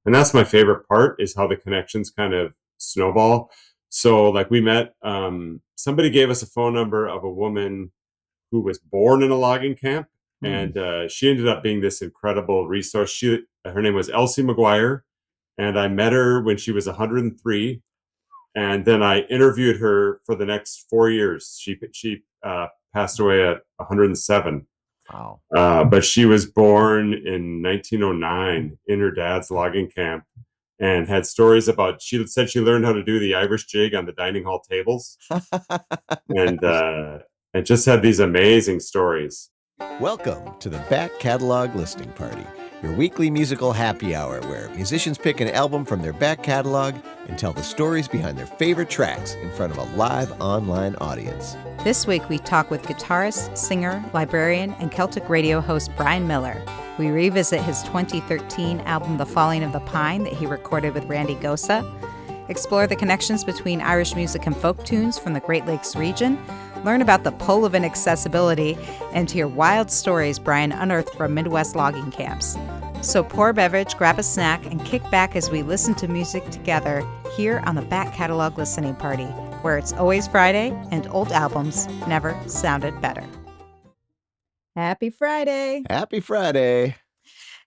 And that's my favorite part, is how the connections kind of snowball. So like we met, somebody gave us a phone number of a woman who was born in a logging camp. And she ended up being this incredible resource. Her name was Elsie McGuire, and I met her when she was 103. And then I interviewed her for the next 4 years. She passed away at 107. Wow. But she was born in 1909 in her dad's logging camp, and had stories about, she said she learned how to do the Irish jig on the dining hall tables. And just had these amazing stories. Welcome to the Back Catalog Listening Party, your weekly musical happy hour where musicians pick an album from their back catalog and tell the stories behind their favorite tracks in front of a live online audience. This week we talk with guitarist, singer, librarian, and Celtic radio host Brian Miller. We revisit his 2013 album The Falling of the Pine that he recorded with Randy Gosa, explore the connections between Irish music and folk tunes from the Great Lakes region, learn about the pull of inaccessibility, and hear wild stories Brian unearthed from Midwest logging camps. So pour a beverage, grab a snack, and kick back as we listen to music together here on the Back Catalog Listening Party, where it's always Friday and old albums never sounded better. Happy Friday! Happy Friday!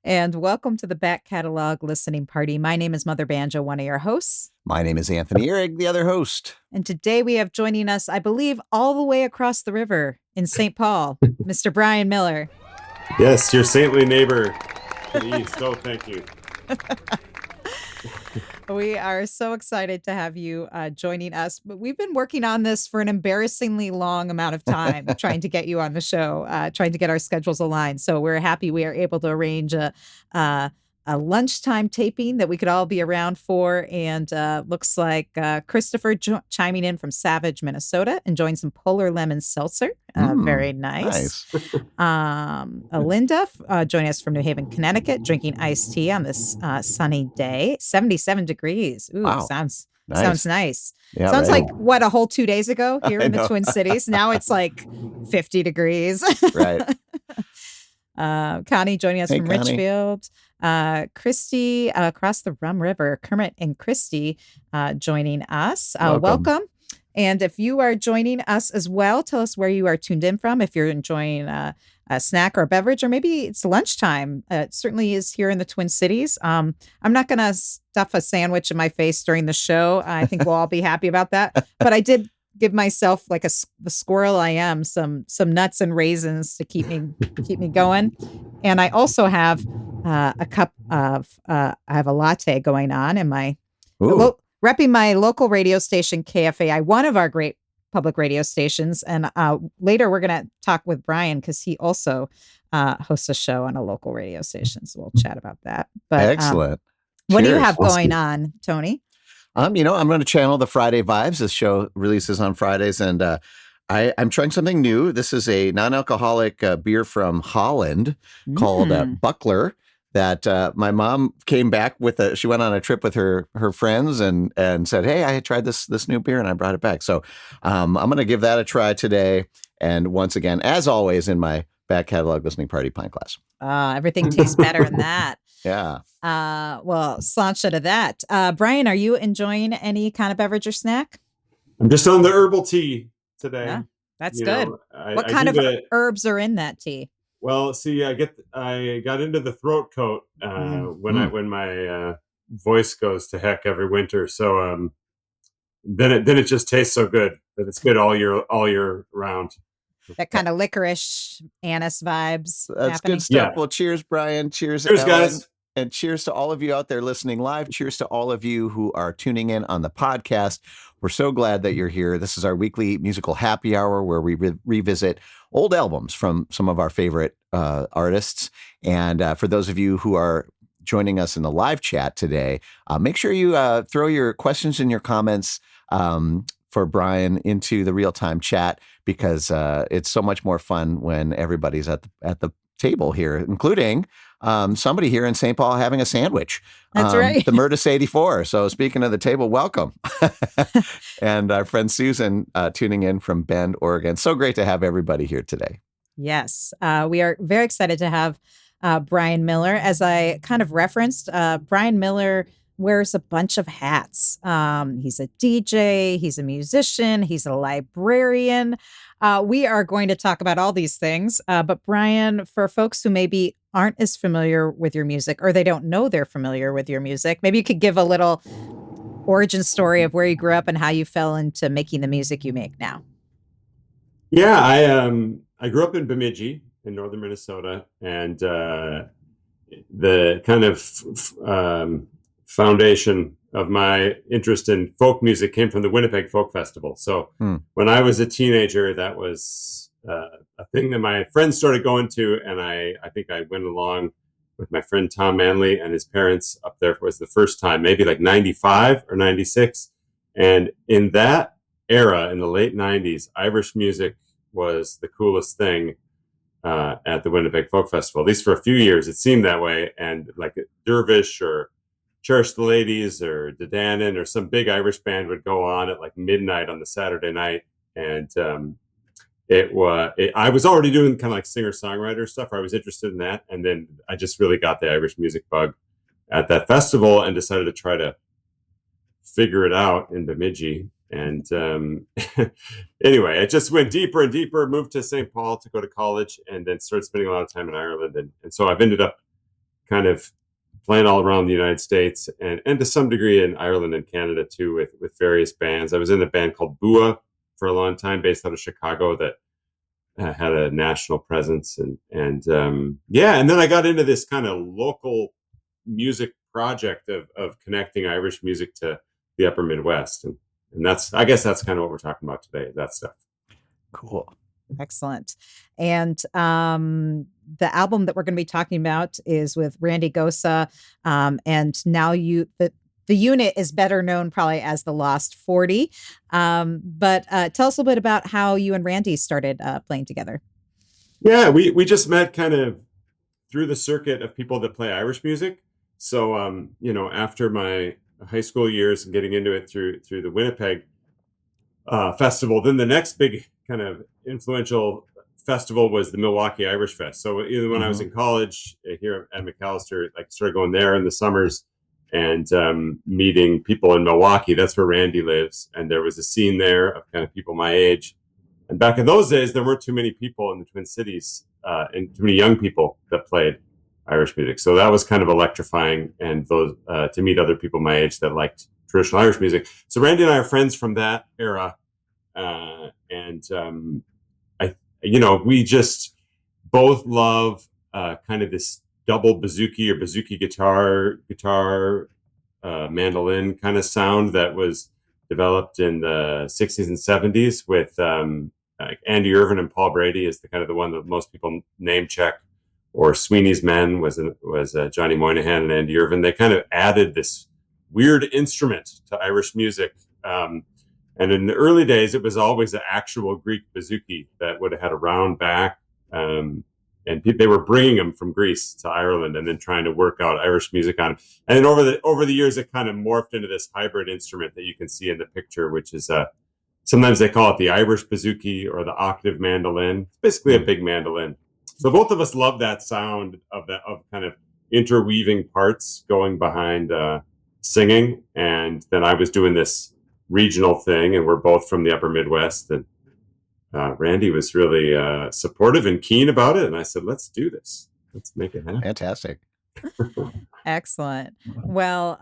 And welcome to the Back Catalog Listening Party. My name is Mother Banjo, one of your hosts. My name is Anthony Ihrig, the other host. And today we have joining us, I believe, all the way across the river in St. Paul, Mr. Brian Miller. Yes, your saintly neighbor to the east. Oh, thank you. We are so excited to have you joining us. But we've been working on this for an embarrassingly long amount of time, trying to get you on the show, trying to get our schedules aligned. So we're happy we are able to arrange a lunchtime taping that we could all be around for. And looks like Christopher chiming in from Savage, Minnesota, enjoying some Polar Lemon Seltzer. Very nice. Linda joining us from New Haven, Connecticut, drinking iced tea on this sunny day. 77 degrees. Ooh, wow. Sounds nice. Yeah, sounds right. like, what, a whole 2 days ago here in the Twin Cities? Now it's like 50 degrees. Right. Connie joining us from Connie. Richfield. Christy across the Rum River. Kermit and Christy joining us. Welcome. And if you are joining us as well, tell us where you are tuned in from. If you're enjoying a snack or a beverage, or maybe it's lunchtime. It certainly is here in the Twin Cities. I'm not going to stuff a sandwich in my face during the show. I think we'll all be happy about that. But I did give myself, like the squirrel I am, some nuts and raisins to keep me going. And I also have a cup of I have a latte going on in my repping my local radio station KFAI, one of our great public radio stations. And later we're going to talk with Brian because he also hosts a show on a local radio station. So we'll chat about that. But excellent. What do you have going on, Tony? I'm going to channel the Friday vibes. This show releases on Fridays, and I'm trying something new. This is a non-alcoholic beer from Holland called Buckler that my mom came back with. She went on a trip with her friends and said, "Hey, I tried this new beer and I brought it back." So I'm going to give that a try today. And once again, as always, in my Back Catalog Listening Party pint glass. Everything tastes better in that. Yeah. Well, sláinte to that. Brian, are you enjoying any kind of beverage or snack? I'm just on the herbal tea today. Yeah, that's good. What I kind of herbs are in that tea? Well, see, I got into the throat coat when my voice goes to heck every winter. So then it just tastes so good that it's good all year round. That kind of licorice anise vibes. That's happening. good stuff. Yeah. Well, cheers, Brian. Cheers, Ellen. Guys. And cheers to all of you out there listening live. Cheers to all of you who are tuning in on the podcast. We're so glad that you're here. This is our weekly musical happy hour where we revisit old albums from some of our favorite artists. And for those of you who are joining us in the live chat today, make sure you throw your questions and your comments for Brian into the real-time chat, because it's so much more fun when everybody's at the table here, including somebody here in St. Paul having a sandwich. That's right. The Murtis 84. So speaking of the table, welcome. And our friend Susan tuning in from Bend, Oregon. So great to have everybody here today. Yes. We are very excited to have Brian Miller. As I kind of referenced, Brian Miller wears a bunch of hats. He's a DJ, he's a musician, he's a librarian. We are going to talk about all these things. But Brian, for folks who maybe aren't as familiar with your music, or they don't know they're familiar with your music, maybe you could give a little origin story of where you grew up and how you fell into making the music you make now. Yeah, I grew up in Bemidji in northern Minnesota, and the kind of foundation of my interest in folk music came from the Winnipeg Folk Festival. So when I was a teenager, that was a thing that my friends started going to, and I think I went along with my friend Tom Manley and his parents up there. Was the first time, maybe like 95 or 96. And in that era, in the late 90s, Irish music was the coolest thing at the Winnipeg Folk Festival. At least for a few years, it seemed that way. And like Dervish or Cherish the Ladies or the Dannon or some big Irish band would go on at like midnight on the Saturday night. And I was already doing kind of like singer-songwriter stuff. I was interested in that. And then I just really got the Irish music bug at that festival and decided to try to figure it out in Bemidji. And anyway, it just went deeper and deeper, moved to St. Paul to go to college, and then started spending a lot of time in Ireland. And so I've ended up kind of playing all around the United States and to some degree in Ireland and Canada too, with various bands. I was in a band called Bua for a long time, based out of Chicago, that had a national presence. And then I got into this kind of local music project of connecting Irish music to the upper Midwest. And I guess that's kind of what we're talking about today, that stuff. Cool. Excellent. And the album that we're going to be talking about is with Randy Gosa. And now the unit is better known probably as the Lost 40. But tell us a little bit about how you and Randy started playing together. Yeah, we just met kind of through the circuit of people that play Irish music. So, after my high school years and getting into it through the Winnipeg festival, then the next big kind of influential festival was the Milwaukee Irish Fest. So even when I was in college here at Macalester, I started going there in the summers and meeting people in Milwaukee. That's where Randy lives. And there was a scene there of kind of people my age. And back in those days, there weren't too many people in the Twin Cities and too many young people that played Irish music. So that was kind of electrifying, and those to meet other people my age that liked traditional Irish music. So Randy and I are friends from that era. We just both love kind of this double bouzouki or bouzouki guitar, mandolin kind of sound that was developed in the 60s and 70s with Andy Irvin and Paul Brady is the one that most people name check, or Sweeney's Men was Johnny Moynihan and Andy Irvin. They kind of added this weird instrument to Irish music. And in the early days, it was always an actual Greek bouzouki that would have had a round back. And they were bringing them from Greece to Ireland and then trying to work out Irish music on them. And then over the years, it kind of morphed into this hybrid instrument that you can see in the picture, which is sometimes they call it the Irish bouzouki or the octave mandolin. It's basically a big mandolin. So both of us love that sound of kind of interweaving parts going behind singing. And then I was doing this regional thing, and we're both from the upper Midwest. And Randy was really supportive and keen about it. And I said, let's do this. Let's make it happen. Fantastic. Excellent. Well,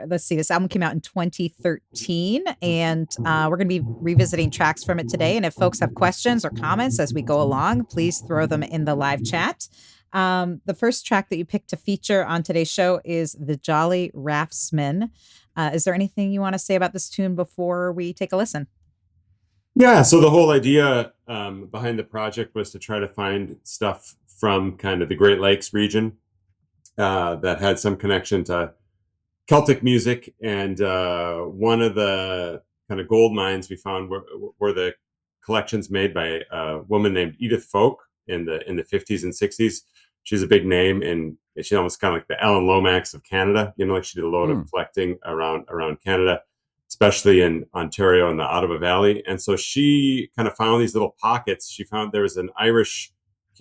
let's see, this album came out in 2013, and we're going to be revisiting tracks from it today. And if folks have questions or comments as we go along, please throw them in the live chat. The first track that you picked to feature on today's show is the Jolly Raftsman. Is there anything you want to say about this tune before we take a listen? Yeah, so the whole idea behind the project was to try to find stuff from kind of the Great Lakes region that had some connection to Celtic music. And one of the kind of gold mines we found were the collections made by a woman named Edith Folk in the 50s and 60s. She's a big name, and she's almost kind of like the Alan Lomax of Canada. Like she did a load of collecting around Canada, especially in Ontario and the Ottawa Valley. And so she kind of found these little pockets. She found there was an Irish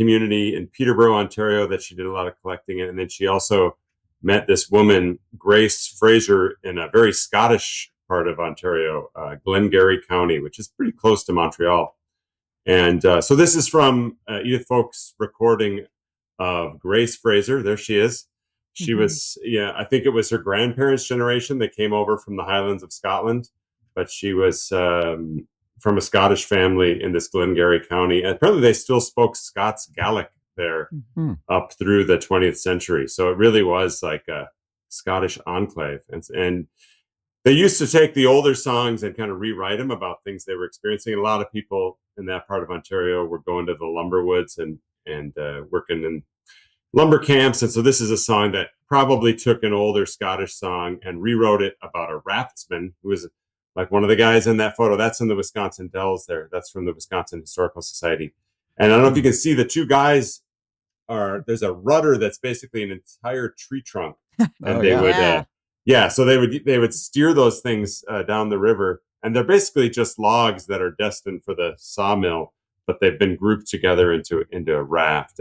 community in Peterborough, Ontario, that she did a lot of collecting in. And then she also met this woman, Grace Fraser, in a very Scottish part of Ontario, Glengarry County, which is pretty close to Montreal. And so this is from Edith Folk's recording of Grace Fraser. There she is. She was, I think it was her grandparents' generation that came over from the Highlands of Scotland, but she was from a Scottish family in this Glengarry County. And apparently they still spoke Scots Gaelic there up through the 20th century. So it really was like a Scottish enclave. And they used to take the older songs and kind of rewrite them about things they were experiencing. And a lot of people in that part of Ontario were going to the lumber woods and working in lumber camps. And so this is a song that probably took an older Scottish song and rewrote it about a raftsman who was like one of the guys in that photo. That's in the Wisconsin Dells there. That's from the Wisconsin Historical Society. And I don't know if you can see the two guys there's a rudder that's basically an entire tree trunk. And so they would steer those things down the river. And they're basically just logs that are destined for the sawmill, but they've been grouped together into a raft.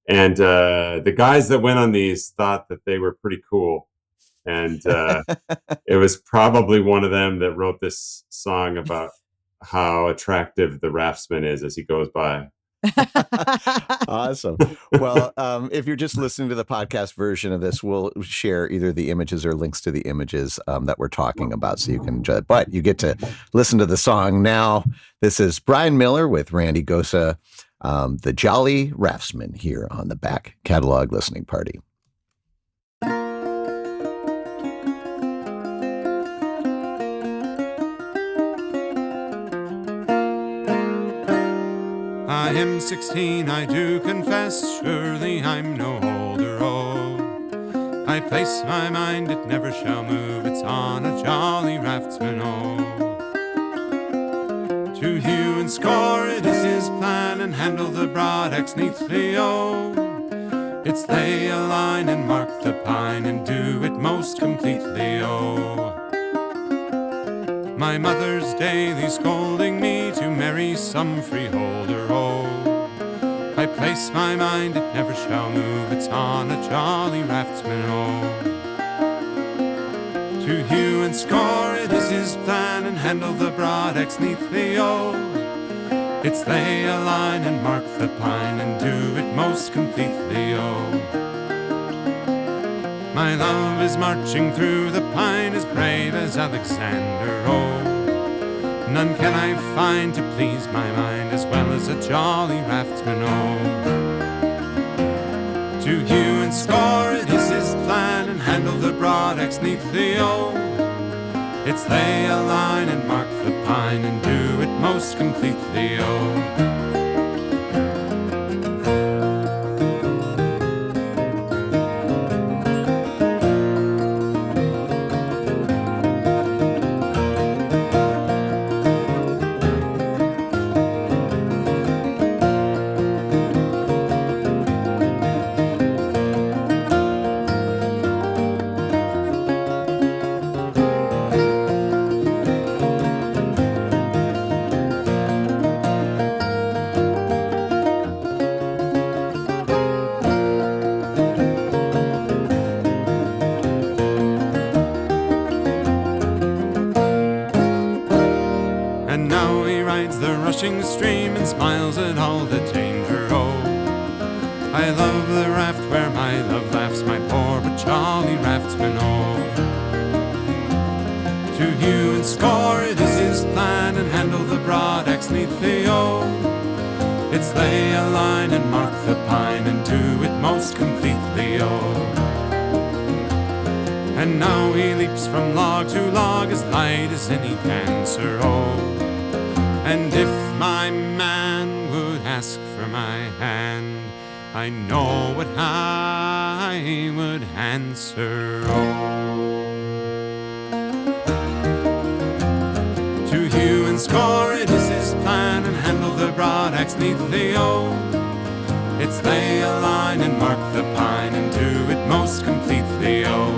And the guys that went on these thought that they were pretty cool. And it was probably one of them that wrote this song about how attractive the raftsman is as he goes by. Awesome. Well, if you're just listening to the podcast version of this, we'll share either the images or links to the images that we're talking about so you can enjoy it. But you get to listen to the song now. This is Brian Miller with Randy Gosa, the Jolly Raftsman, here on the Back Catalog Listening Party. I am 16, I do confess, surely I'm no older, oh. I place my mind, it never shall move, it's on a jolly raftsman, oh. To hew and score, it is his plan, and handle the broad axe neatly, oh. It's lay a line and mark the pine, and do it most completely, oh. My mother's daily scolding me to marry some freeholder, oh. I place my mind, it never shall move, it's on a jolly raftsman, oh. To hew and score, it is his plan, and handle the broad axe neatly, oh. It's lay a line and mark the pine, and do it most completely, oh. My love is marching through the pine, as brave as Alexander, oh. None can I find to please my mind as well as a jolly raftsman, oh. To hew and score, it is his plan, and handle the broad axe neatly, oh. It's lay a line and mark the pine, and do it most completely, oh. Stream and smiles at all the danger, oh. I love the raft where my love laughs, my poor but jolly raftsman, oh. To hew and score, it is his plan, and handle the broad axe neatly, oh. It's lay a line and mark the pine, and do it most completely, oh. And now he leaps from log to log, as light as any dancer, oh. And if my man would ask for my hand, I know what I would answer, oh. To hew and score, it is his plan, and handle the broad axe neatly, oh. It's lay a line and mark the pine, and do it most completely, oh.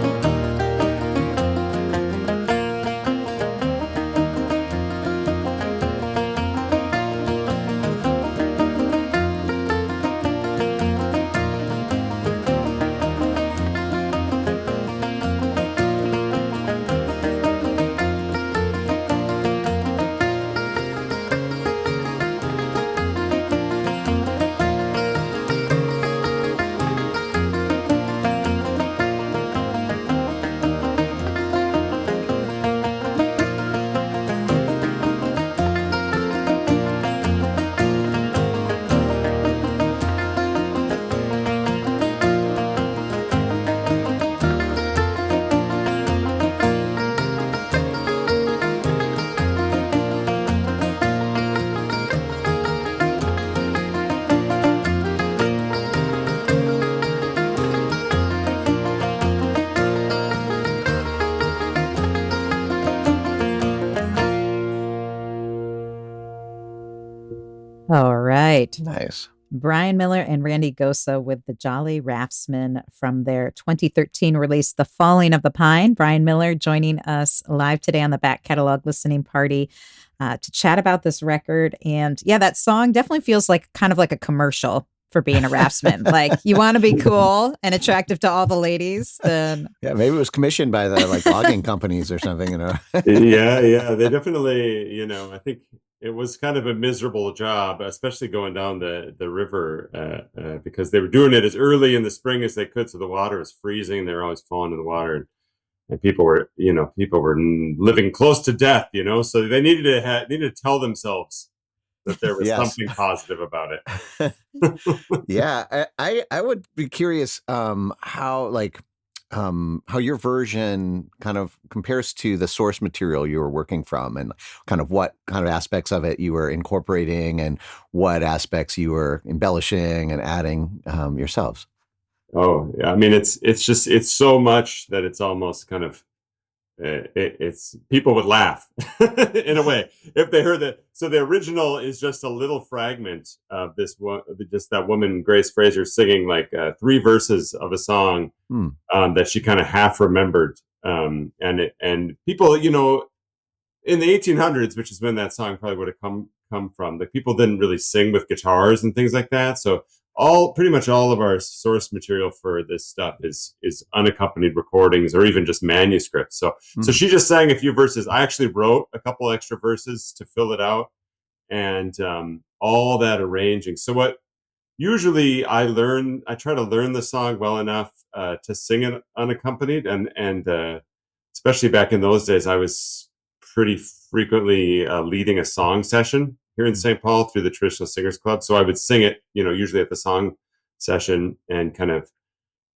All right. Nice. Brian Miller and Randy Gosa with the Jolly Raftsman from their 2013 release, The Falling of the Pine. Brian Miller joining us live today on the Back Catalog Listening Party to chat about this record. And yeah, that song definitely feels like kind of like a commercial for being a Raftsman. Like you want to be cool and attractive to all the ladies. Then Yeah, maybe it was commissioned by the like logging companies or something, Yeah, they definitely, I think it was kind of a miserable job, especially going down the river, because they were doing it as early in the spring as they could, so the water was freezing. They were always falling in the water, and people were, living close to death, so they needed to tell themselves that there was Yes. something positive about it. Yeah, I would be curious how your version kind of compares to the source material you were working from, and kind of what kind of aspects of it you were incorporating and what aspects you were embellishing and adding yourselves. Oh, yeah. I mean, it's so much that it's almost kind of it's people would laugh in a way if they heard that. So the original is just a little fragment of this one, just that woman Grace Fraser singing like 3 verses of a song that she kind of half remembered, and people, in the 1800s, which is when that song probably would have come from, like people didn't really sing with guitars and things like that. So pretty much all of our source material for this stuff is unaccompanied recordings or even just manuscripts. So she just sang a few verses. I actually wrote a couple extra verses to fill it out, and all that arranging. So what usually I try to learn the song well enough to sing it unaccompanied, and especially back in those days, I was pretty frequently leading a song session here in St. Paul through the Traditional Singers Club. So I would sing it, usually at the song session, and kind of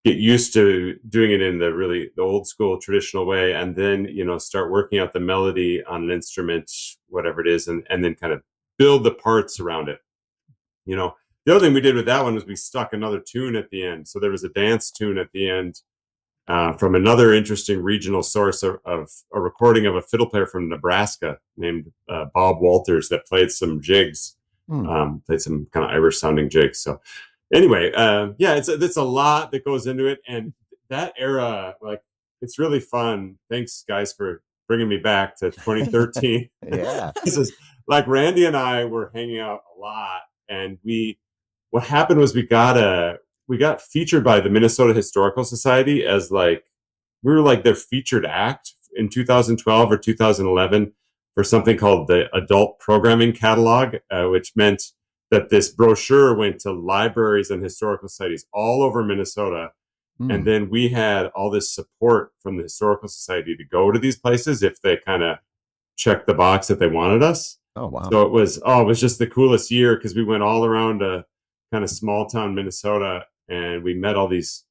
get used to doing it in the old school traditional way, and then start working out the melody on an instrument, whatever it is, and then kind of build the parts around it. The other thing we did with that one was we stuck another tune at the end. So there was a dance tune at the end from another interesting regional source of a recording of a fiddle player from Nebraska named Bob Walters that played some jigs, played some kind of Irish sounding jigs. So anyway, yeah, it's a lot that goes into it. And that era, like, it's really fun. Thanks, guys, for bringing me back to 2013. Yeah. This is like Randy and I were hanging out a lot, and what happened was we got featured by the Minnesota Historical Society as we were like their featured act in 2012 or 2011 for something called the Adult Programming Catalog, which meant that this brochure went to libraries and historical societies all over Minnesota. And then we had all this support from the Historical Society to go to these places if they kind of checked the box that they wanted us. Oh, wow. So it was just the coolest year because we went all around kind of small town Minnesota, and we met all these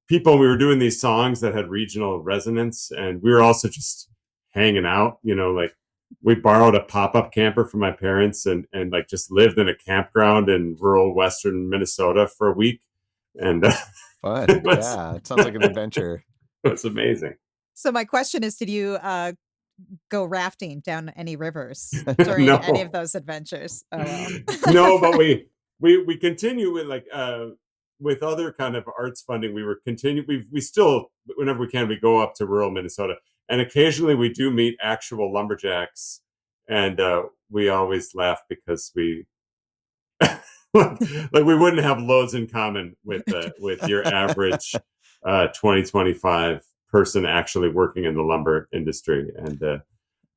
people. We were doing these songs that had regional resonance, and we were also just hanging out, like we borrowed a pop-up camper from my parents and like just lived in a campground in rural western Minnesota for a week. And Fun. Yeah, it sounds like an adventure. It was amazing. So my question is, did you go rafting down any rivers during No. any of those adventures? Oh, well. No, but we continue with with other kind of arts funding. We still, whenever we can, we go up to rural Minnesota, and occasionally we do meet actual lumberjacks, and we always laugh because we like we wouldn't have loads in common with your average 2025 person actually working in the lumber industry, and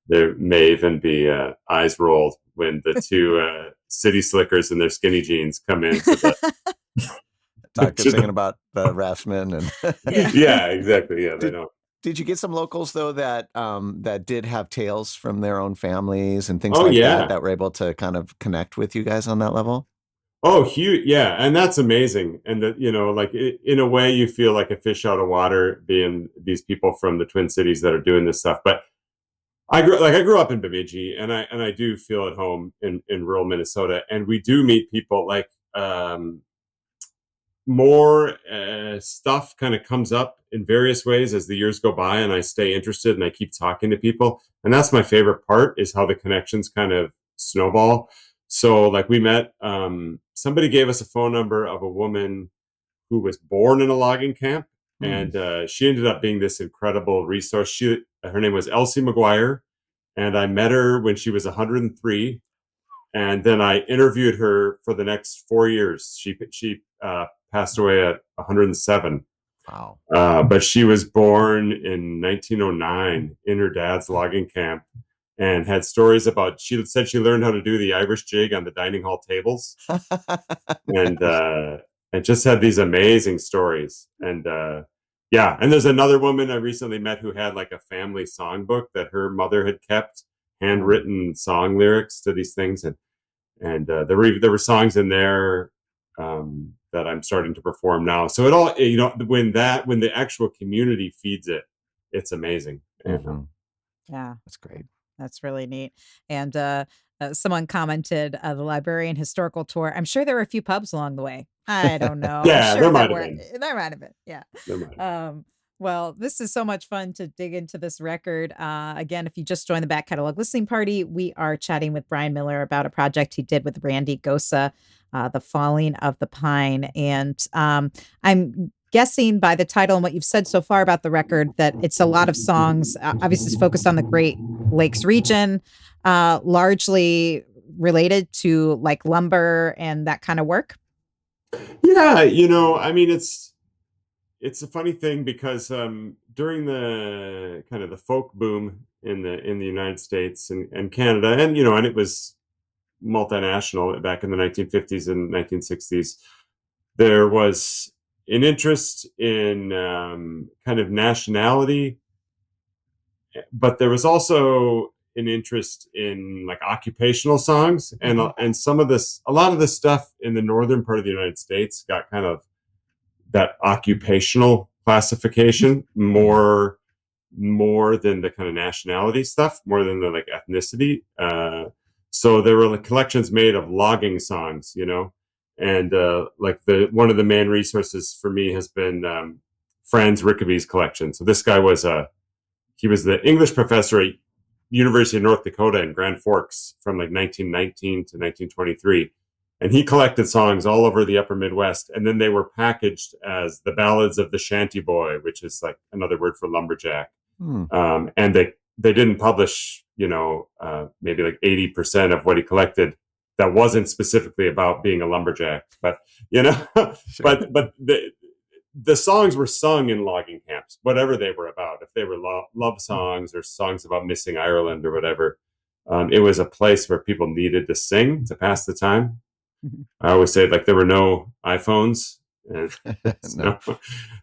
there may even be eyes rolled when the two city slickers in their skinny jeans come in Singing about the Raftsman and yeah, exactly. Yeah, they don't. Did you get some locals though that did have tales from their own families and things that were able to kind of connect with you guys on that level? Oh, huge. Yeah. And that's amazing. And that, in a way you feel like a fish out of water being these people from the Twin Cities that are doing this stuff. But I grew up in Bemidji, and I do feel at home in rural Minnesota, and we do meet people like more stuff kind of comes up in various ways as the years go by, and I stay interested and I keep talking to people. And that's my favorite part, is how the connections kind of snowball. So like we met, somebody gave us a phone number of a woman who was born in a logging camp. And she ended up being this incredible resource. Her name was Elsie McGuire, and I met her when she was 103. And then I interviewed her for the next 4 years. She passed away at 107. Wow. But she was born in 1909 in her dad's logging camp, and had stories about. She said she learned how to do the Irish jig on the dining hall tables, and just had these amazing stories. And yeah, and there's another woman I recently met who had like a family songbook that her mother had kept, handwritten song lyrics to these things, and there were songs in there that I'm starting to perform now. So it all, when the actual community feeds it, it's amazing. Yeah, that's great. That's really neat. And someone commented the librarian historical tour. I'm sure there were a few pubs along the way. I don't know. Yeah, I'm sure there might have been. There might have been. Yeah. There might have been. Well, this is so much fun to dig into this record. Again, if you just joined the Back Catalog Listening Party, we are chatting with Brian Miller about a project he did with Randy Gosa, The Falling of the Pine. And I'm guessing by the title and what you've said so far about the record that it's a lot of songs, obviously it's focused on the Great Lakes region, largely related to like lumber and that kind of work. Yeah, I mean, it's a funny thing because during the kind of the folk boom in the United States and Canada, and and it was multinational back in the 1950s and 1960s, there was an interest in kind of nationality, but there was also an interest in like occupational songs, and a lot of the stuff in the northern part of the United States got kind of that occupational classification more than the kind of nationality stuff, more than the like ethnicity. So there were like collections made of logging songs, and like one of the main resources for me has been Franz Rickaby's collection. So this guy he was the English professor at University of North Dakota in Grand Forks from like 1919 to 1923. And he collected songs all over the upper Midwest. And then they were packaged as the Ballads of the Shanty Boy, which is like another word for lumberjack. And they didn't publish, maybe like 80% of what he collected that wasn't specifically about being a lumberjack. But, Sure. but the songs were sung in logging camps, whatever they were about. If they were love songs or songs about missing Ireland or whatever, it was a place where people needed to sing to pass the time. I always say like there were no iPhones, and No.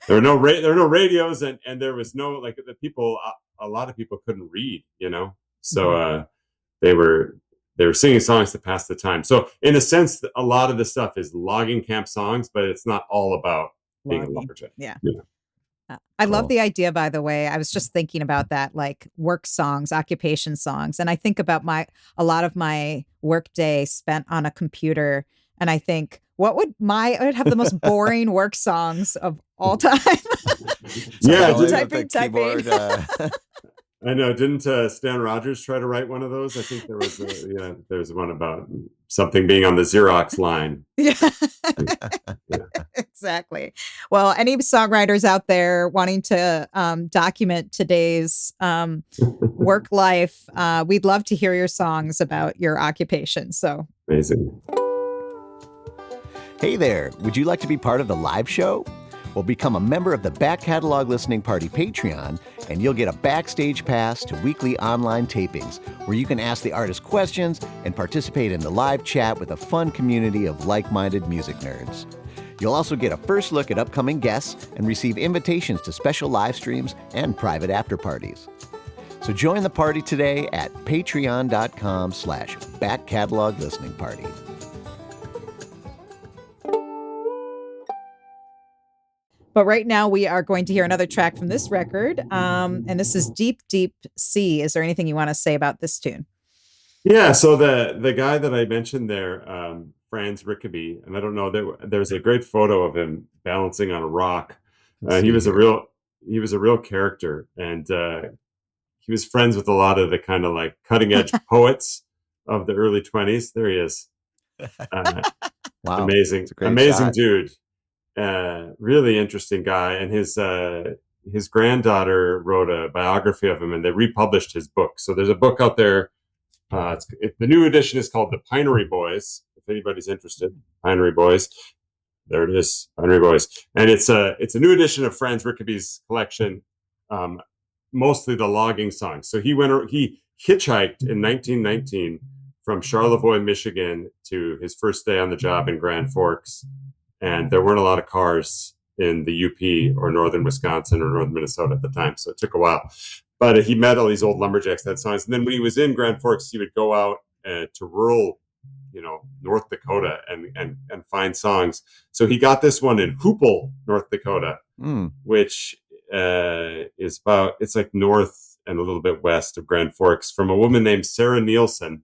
there were no radios, and there was no like the people. A lot of people couldn't read, so they were singing songs to pass the time. So in a sense, a lot of the stuff is logging camp songs, but it's not all about being a lumberjack. Yeah. I love the idea, by the way. I was just thinking about that, like work songs, occupation songs. And I think about a lot of my work day spent on a computer. And I think, I would have the most boring work songs of all time. Yeah. Typing. I know. Didn't Stan Rogers try to write one of those? I think there was there's one about something being on the Xerox line. Yeah. Exactly. Well, any songwriters out there wanting to document today's work life, we'd love to hear your songs about your occupation. So amazing. Hey there, would you like to be part of the live show? Well, become a member of the Back Catalog Listening Party Patreon, and you'll get a backstage pass to weekly online tapings where you can ask the artist questions and participate in the live chat with a fun community of like-minded music nerds. You'll also get a first look at upcoming guests and receive invitations to special live streams and private after parties. So join the party today at patreon.com/Back Catalog Listening Party. But right now we are going to hear another track from this record. And this is Deep, Deep Sea. Is there anything you want to say about this tune? Yeah. So the guy that I mentioned there, Franz Rickaby, and I don't know, there's a great photo of him balancing on a rock. He was a real character, and he was friends with a lot of the kind of like cutting edge poets of the early 20s. There he is. Uh, Wow. amazing, It's a great amazing shot. dude. Really interesting guy. And his granddaughter wrote a biography of him, and they republished his book. So there's a book out there. The new edition is called The Pinery Boys. If anybody's interested, Pinery Boys. There it is, Pinery Boys, and it's a new edition of Franz Rickaby's collection, mostly the logging songs. So he hitchhiked in 1919 from Charlevoix, Michigan, to his first day on the job in Grand Forks, and there weren't a lot of cars in the UP or northern Wisconsin or northern Minnesota at the time, so it took a while. But he met all these old lumberjacks that had songs, and then when he was in Grand Forks, he would go out to rural, North Dakota and find songs. So he got this one in Hoople, North Dakota, which is it's like north and a little bit west of Grand Forks, from a woman named Sarah Nielsen.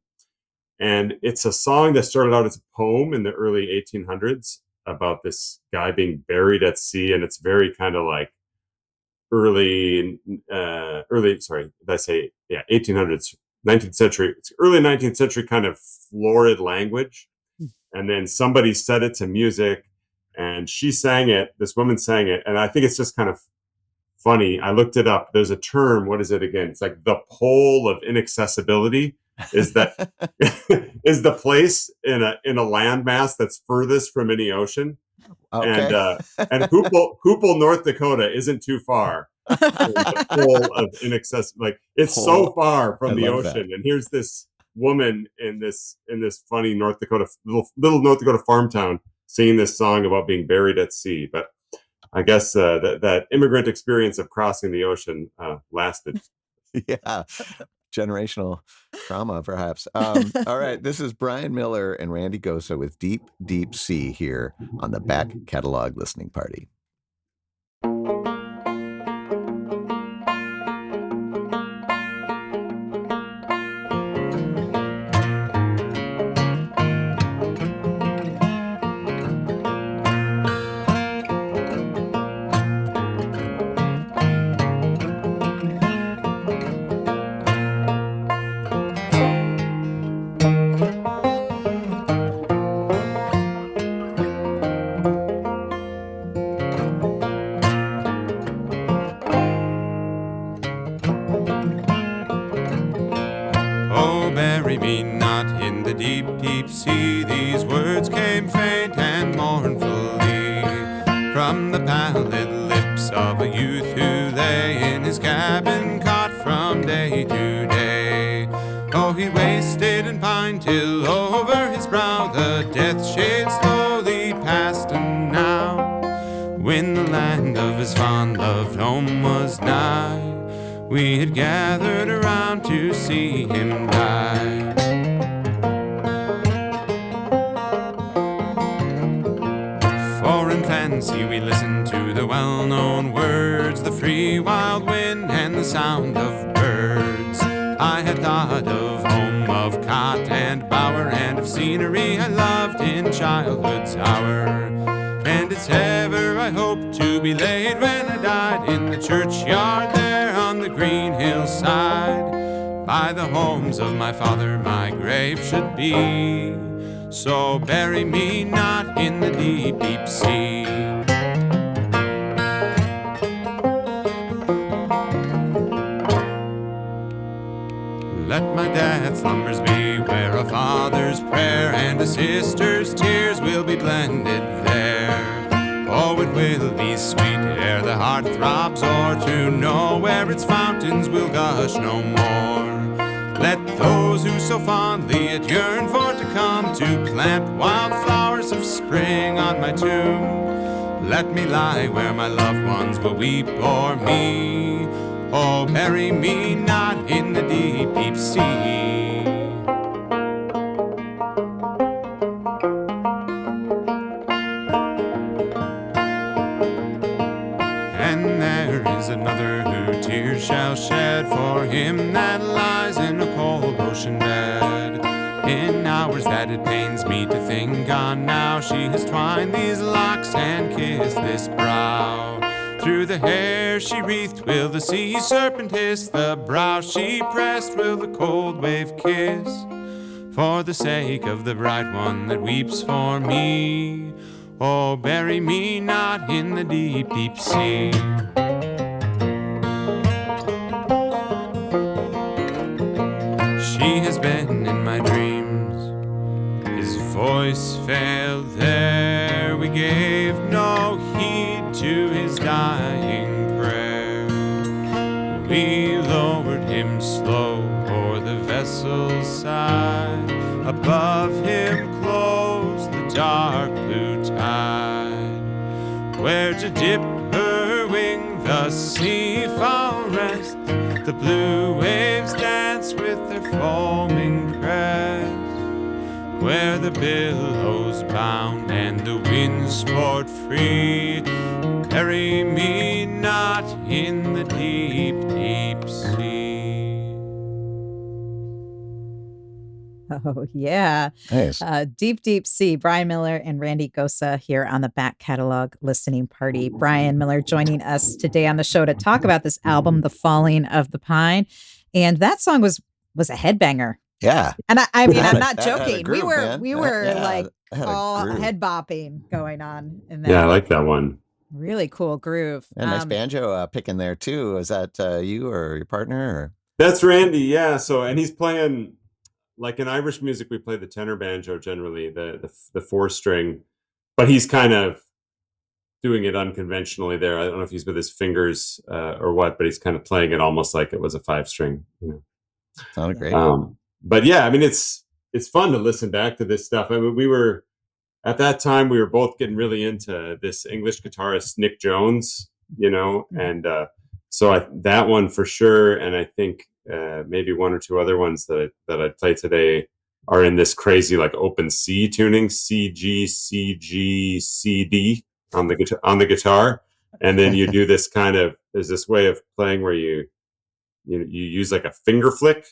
And it's a song that started out as a poem in the early 1800s about this guy being buried at sea. And it's very kind of like early, sorry, did I say, 1800s, 19th century, it's early 19th century kind of florid language. And then somebody set it to music, and she sang it, this woman sang it. And I think it's just kind of funny. I looked it up. There's a term. What is it again? It's like the pole of inaccessibility is that is the place in a landmass that's furthest from any ocean. Okay. And Hoople, North Dakota isn't too far. The pole of inaccessible, like it's so far from the ocean. And here's this woman in this funny North Dakota, little North Dakota farm town, singing this song about being buried at sea. But I guess that immigrant experience of crossing the ocean lasted. Yeah. Generational trauma, perhaps. All right. This is Brian Miller and Randy Gosa with Deep, Deep Sea here on the Back Catalog Listening Party. Bury me not in the deep, deep sea. These words came faint and mournfully from the pallid lips of a youth who lay in his cabin, caught from day to day. Oh, he wasted and pined till over his brow the death shade slowly passed, and now, when the land of his fond loved home was nigh, we had gathered around to see him die. For in fancy we listened to the well-known words, the free wild wind and the sound of birds. I had thought of home, of cot and bower, and of scenery I loved in childhood's hour. And it's ever I hope to be laid when I died in the churchyard there on the green hillside. By the homes of my father my grave should be, so bury me not in the deep, deep sea. Let my dad's slumbers be where a father's prayer and a sister's tears will be blended there. Oh, it will be sweet ere the heart throbs o'er to know where its fountains will gush no more. Let those who so fondly yet yearn for to come to plant wild flowers of spring on my tomb. Let me lie where my loved ones will weep o'er me. Oh, bury me not in the deep, deep sea. And there is another who tears shall shed for him that lies in a cold ocean bed. In hours that it pains me to think on now, she has twined these locks and kissed this brow. Through the hair she wreathed will the sea serpent hiss, the brow she pressed will the cold wave kiss. for the sake of the bright one that weeps for me. Oh, bury me not in the deep, deep sea. She has been in my dreams. His voice failed there. We gave no heed to his dying prayer. We lowered him slow o'er the vessel's side. Above him closed the dark blue tide. Where to dip her wing the sea fowl rest. The blue waves dance with their foaming crest. Where the billows bound and the winds sport free. Bury me not in the deep, deep sea. Oh, yeah. Nice. Deep, Deep Sea. Brian Miller and Randy Gosa here on the Back Catalog Listening Party. Brian Miller joining us today on the show to talk about this album, The Falling of the Pine. And that song was a headbanger. Yeah. And I mean, I'm not That had a joking. groove, man. We were Yeah, like that had a all groove. head bopping going on in that. Yeah, I like that one. Really cool groove. And nice banjo picking there too. Is that you or your partner? Or? That's Randy, yeah. So, and he's playing, like in Irish music, we play the tenor banjo generally, the 4-string, but he's kind of doing it unconventionally there. I don't know if he's with his fingers or what, but he's kind of playing it almost like it was a 5-string. You know? Sounded great. But yeah, I mean, it's fun to listen back to this stuff. I mean, at that time, we were both getting really into this English guitarist, Nick Jones, you know, and so that one for sure. And I think maybe one or two other ones that I play today are in this crazy like open C tuning, C, G, C, G, C, D on the guitar. And then you do this there's this way of playing where you use like a finger flick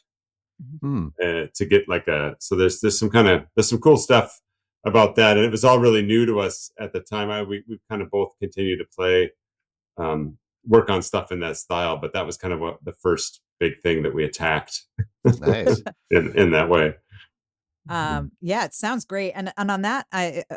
to get like so there's some cool stuff about that, and it was all really new to us at the time. We kind of both continued to play, work on stuff in that style, but that was kind of the first big thing that we attacked. Nice. in that way. Yeah, it sounds great. And on that,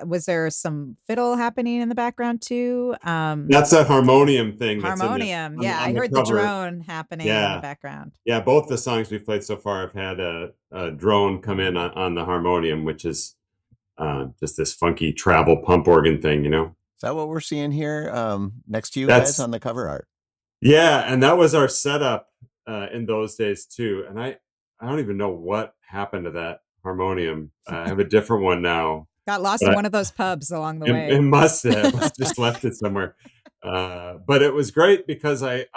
was there some fiddle happening in the background too? That's a harmonium thing. Harmonium. That's I heard the drone happening in the background. Yeah, both the songs we've played so far have had a drone come in on the harmonium, which is just this funky travel pump organ thing, you know? Is that what we're seeing here next to you guys on the cover art? Yeah, and that was our setup in those days too. And I don't even know what happened to that harmonium. I have a different one now. Got lost in one of those pubs along the way. It must have. Just left it somewhere. But it was great because I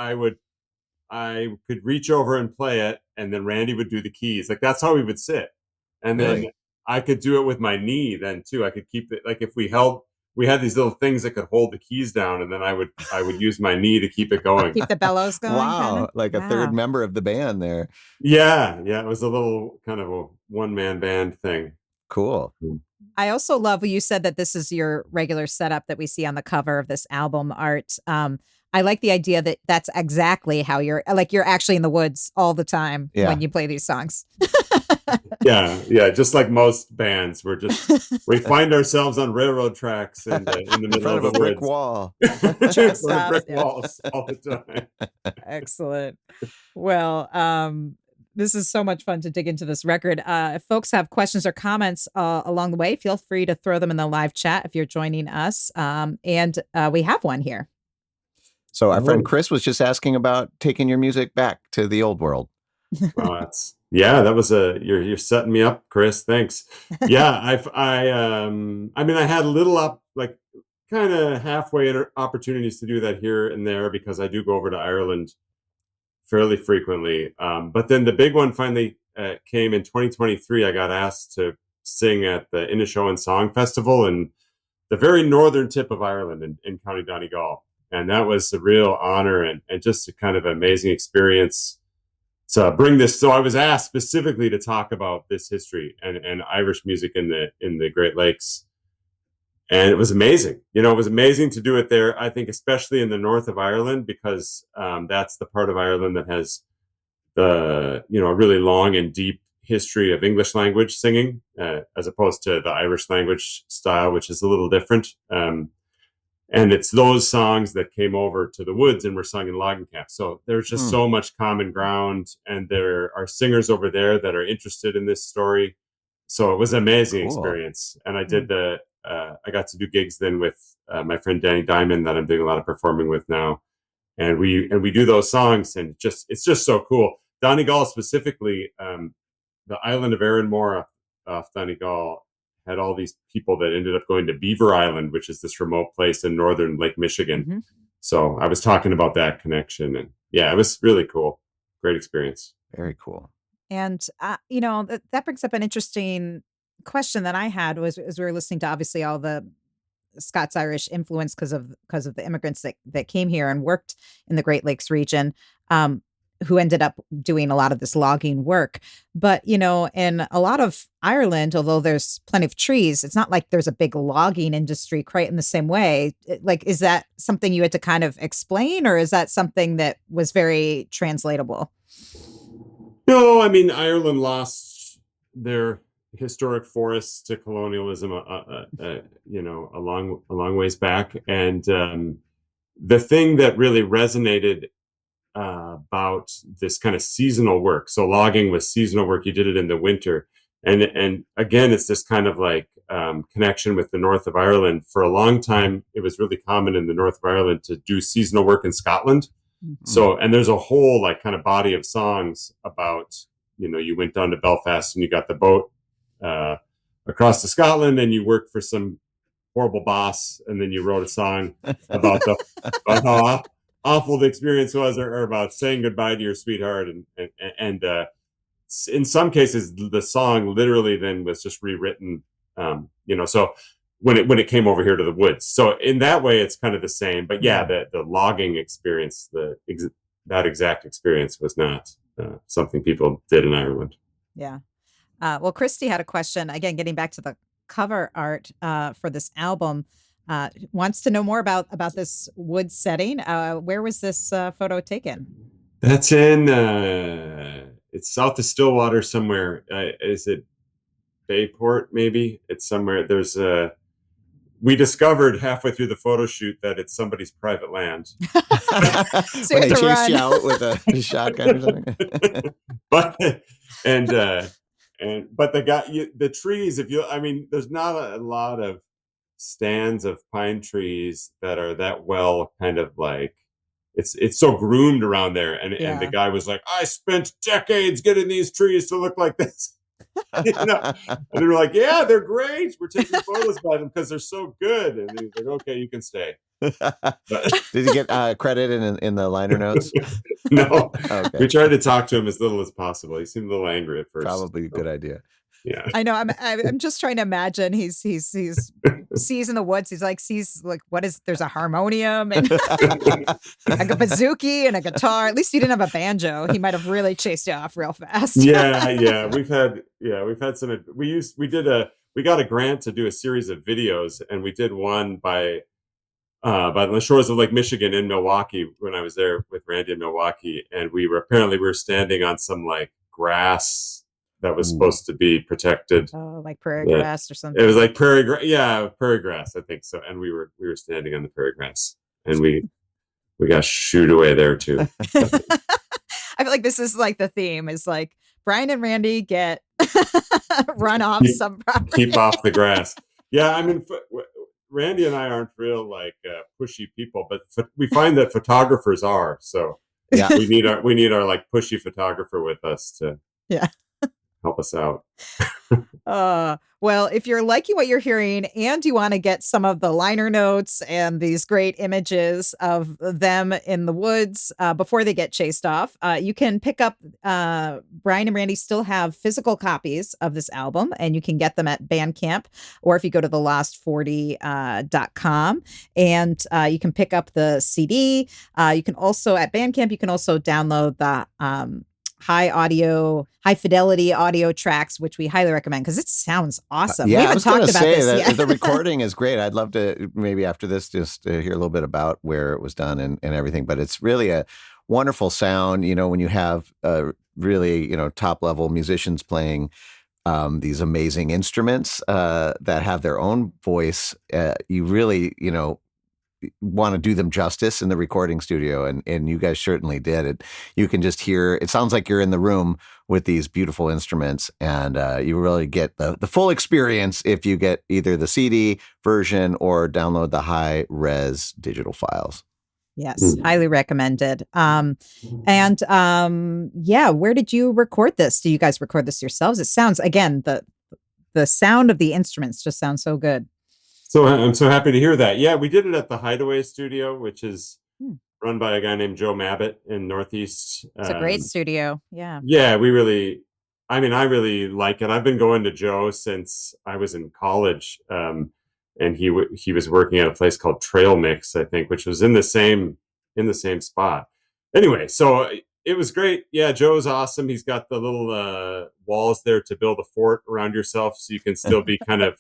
could reach over and play it, and then Randy would do the keys. Like that's how we would sit. And then I could do it with my knee then too. I could keep it like if we had these little things that could hold the keys down, and then I would use my knee to keep it going. Keep the bellows going. Wow, kinda? like a third member of the band there. Yeah, it was a little kind of a one-man band thing. Cool. I also love when you said that this is your regular setup that we see on the cover of this album art. I like the idea that that's exactly how you're actually in the woods all the time when you play these songs. Yeah. Just like most bands, we find ourselves on railroad tracks and in the middle of a brick wall. In front of brick walls all the time. Excellent. Well, this is so much fun to dig into this record. If folks have questions or comments along the way, feel free to throw them in the live chat if you're joining us. And we have one here. So our friend Chris was just asking about taking your music back to the old world. That was you're setting me up, Chris. Thanks. Yeah, I mean, I had little kind of halfway opportunities to do that here and there because I do go over to Ireland fairly frequently. But then the big one finally came in 2023. I got asked to sing at the Inishowen Song Festival in the very northern tip of Ireland in County Donegal. And that was a real honor and just a kind of amazing experience to bring this. So I was asked specifically to talk about this history and Irish music in the Great Lakes. And it was amazing. It was amazing to do it there. I think especially in the north of Ireland, because that's the part of Ireland that has the, a really long and deep history of English language singing, as opposed to the Irish language style, which is a little different. And it's those songs that came over to the woods and were sung in logging camps. So there's just so much common ground, and there are singers over there that are interested in this story. So it was an amazing experience. And I did I got to do gigs then with my friend Danny Diamond that I'm doing a lot of performing with now. And we do those songs, and it's just so cool. Donegal specifically, the island of Erinmore off Donegal had all these people that ended up going to Beaver Island, which is this remote place in northern Lake Michigan. Mm-hmm. So I was talking about that connection, and yeah, it was really cool. Great experience. Very cool. And, that brings up an interesting question that I had was, as we were listening to obviously all the Scots-Irish influence because of the immigrants that came here and worked in the Great Lakes region, who ended up doing a lot of this logging work. But, in a lot of Ireland, although there's plenty of trees, it's not like there's a big logging industry quite in the same way. Like, is that something you had to kind of explain, or is that something that was very translatable? No, I mean, Ireland lost their historic forests to colonialism, a long ways back. And the thing that really resonated about this kind of seasonal work. So logging was seasonal work. You did it in the winter. And again, it's this kind of like connection with the north of Ireland. For a long time, it was really common in the north of Ireland to do seasonal work in Scotland. Mm-hmm. So, and there's a whole like kind of body of songs about, you went down to Belfast and you got the boat across to Scotland and you worked for some horrible boss. And then you wrote a song about about how awful the experience was, or about saying goodbye to your sweetheart. And in some cases, the song literally then was just rewritten, so when it came over here to the woods. So in that way, it's kind of the same. But yeah, the logging experience, that exact experience was not something people did in Ireland. Yeah. Well, Christy had a question, again, getting back to the cover art for this album. Wants to know more about this wood setting. Where was this photo taken? That's in it's south of Stillwater somewhere. Is it Bayport? Maybe it's somewhere. There's we discovered halfway through the photo shoot that it's somebody's private land. So when they chased you out with a shotgun or something. but the trees. There's not a lot of stands of pine trees that are that well kind of like it's so groomed around there, and the guy was like, I spent decades getting these trees to look like this. And they were like, yeah, they're great, we're taking photos by them because they're so good. And he's like, okay, you can stay. Did he get credit in the liner notes? No. Okay. We tried to talk to him as little as possible. He seemed a little angry at first. Probably a good idea. Yeah, I know. I'm just trying to imagine. He's sees in the woods. Sees what is? There's a harmonium and like a bouzouki and a guitar. At least he didn't have a banjo. He might have really chased you off real fast. Yeah. We've had some. We got a grant to do a series of videos, and we did one by the shores of Lake Michigan in Milwaukee when I was there with Randy in Milwaukee, and we were standing on some like grass that was supposed to be protected. Oh, like prairie grass or something. It was like prairie grass, I think so. And we were standing on the prairie grass, and we got shooed away there too. I feel like this is like the theme is like Brian and Randy get run off some property. Keep off the grass. Yeah, Randy and I aren't real like pushy people, but we find that photographers are. So yeah, we need our like pushy photographer with us to help us out. Well, if you're liking what you're hearing and you want to get some of the liner notes and these great images of them in the woods before they get chased off, you can pick up, Brian and Randy still have physical copies of this album, and you can get them at Bandcamp, or if you go to thelast40.com, and you can pick up the CD. You can also, at Bandcamp, you can also download the high fidelity audio tracks, which we highly recommend because it sounds awesome. Yeah, we haven't talked about this yet. The recording is great. I'd love to maybe after this just hear a little bit about where it was done and everything. But it's really a wonderful sound. When you have really, top level musicians playing these amazing instruments that have their own voice. You really, want to do them justice in the recording studio, and you guys certainly did it. You can just hear, it sounds like you're in the room with these beautiful instruments, and you really get the full experience if you get either the CD version or download the high res digital files. Yes, highly recommended. Yeah, where did you record this? Do you guys record this yourselves? It sounds, again, the sound of the instruments just sounds so good. So I'm so happy to hear that. Yeah, we did it at the Hideaway Studio, which is run by a guy named Joe Mabbitt in Northeast. It's a great studio. Yeah. Yeah, I really like it. I've been going to Joe since I was in college. And he was working at a place called Trail Mix, I think, which was in the same spot. Anyway, so it was great. Yeah, Joe's awesome. He's got the little walls there to build a fort around yourself, so you can still be kind of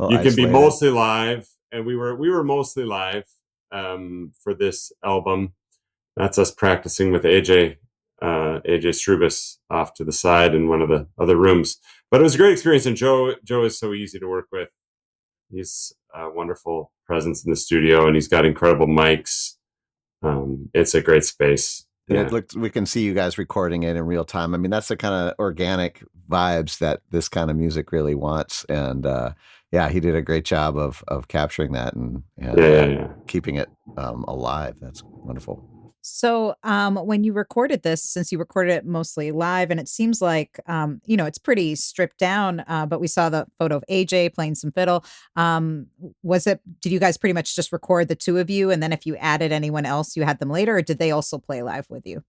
you can be mostly live. And we were mostly live for this album. That's us practicing with AJ Strubis off to the side in one of the other rooms. But it was a great experience, and Joe is so easy to work with. He's a wonderful presence in the studio, and he's got incredible mics. It's a great space. Yeah. We can see you guys recording it in real time. I mean, that's the kind of organic vibes that this kind of music really wants. And he did a great job of capturing that and keeping it alive. That's wonderful. So when you recorded this, since you recorded it mostly live, and it seems like, it's pretty stripped down, but we saw the photo of AJ playing some fiddle. Did you guys pretty much just record the two of you? And then if you added anyone else, you had them later, or did they also play live with you?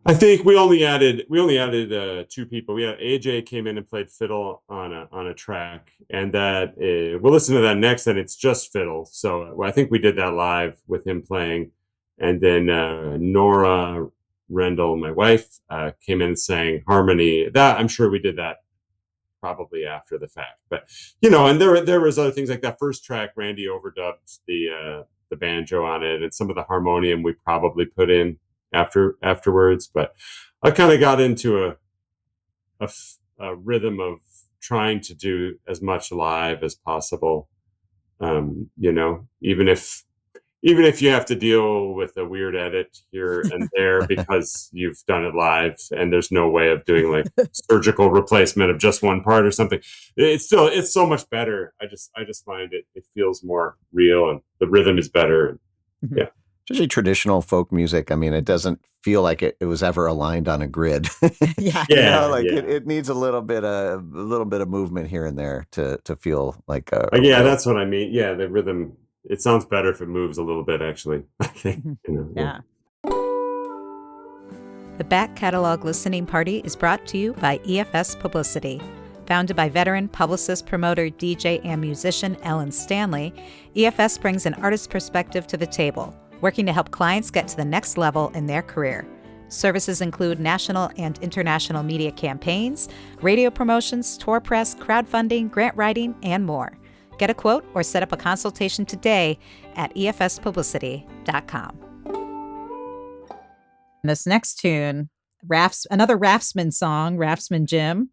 I think we only added two people. We had AJ came in and played fiddle on a track, and that we'll listen to that next, and it's just fiddle. So I think we did that live with him playing. And then Nora Rendell, my wife, came in and sang harmony. That I'm sure we did that probably after the fact. But and there was other things like that first track. Randy overdubbed the banjo on it, and some of the harmonium we probably put in afterwards. But I kind of got into a rhythm of trying to do as much live as possible. Even if you have to deal with a weird edit here and there because you've done it live and there's no way of doing like surgical replacement of just one part or something, it's so much better. I just find it feels more real and the rhythm is better. Yeah. Especially traditional folk music. I mean, it doesn't feel like it was ever aligned on a grid. It needs a little bit of movement here and there to feel like that's what I mean. Yeah, the rhythm. It sounds better if it moves a little bit, actually. I think. Yeah. The Back Catalog Listening Party is brought to you by EFS Publicity. Founded by veteran publicist, promoter, DJ, and musician Ellen Stanley, EFS brings an artist's perspective to the table, working to help clients get to the next level in their career. Services include national and international media campaigns, radio promotions, tour press, crowdfunding, grant writing, and more. Get a quote or set up a consultation today at efspublicity.com. This next tune, another Raftsman song, Raftsman Jim.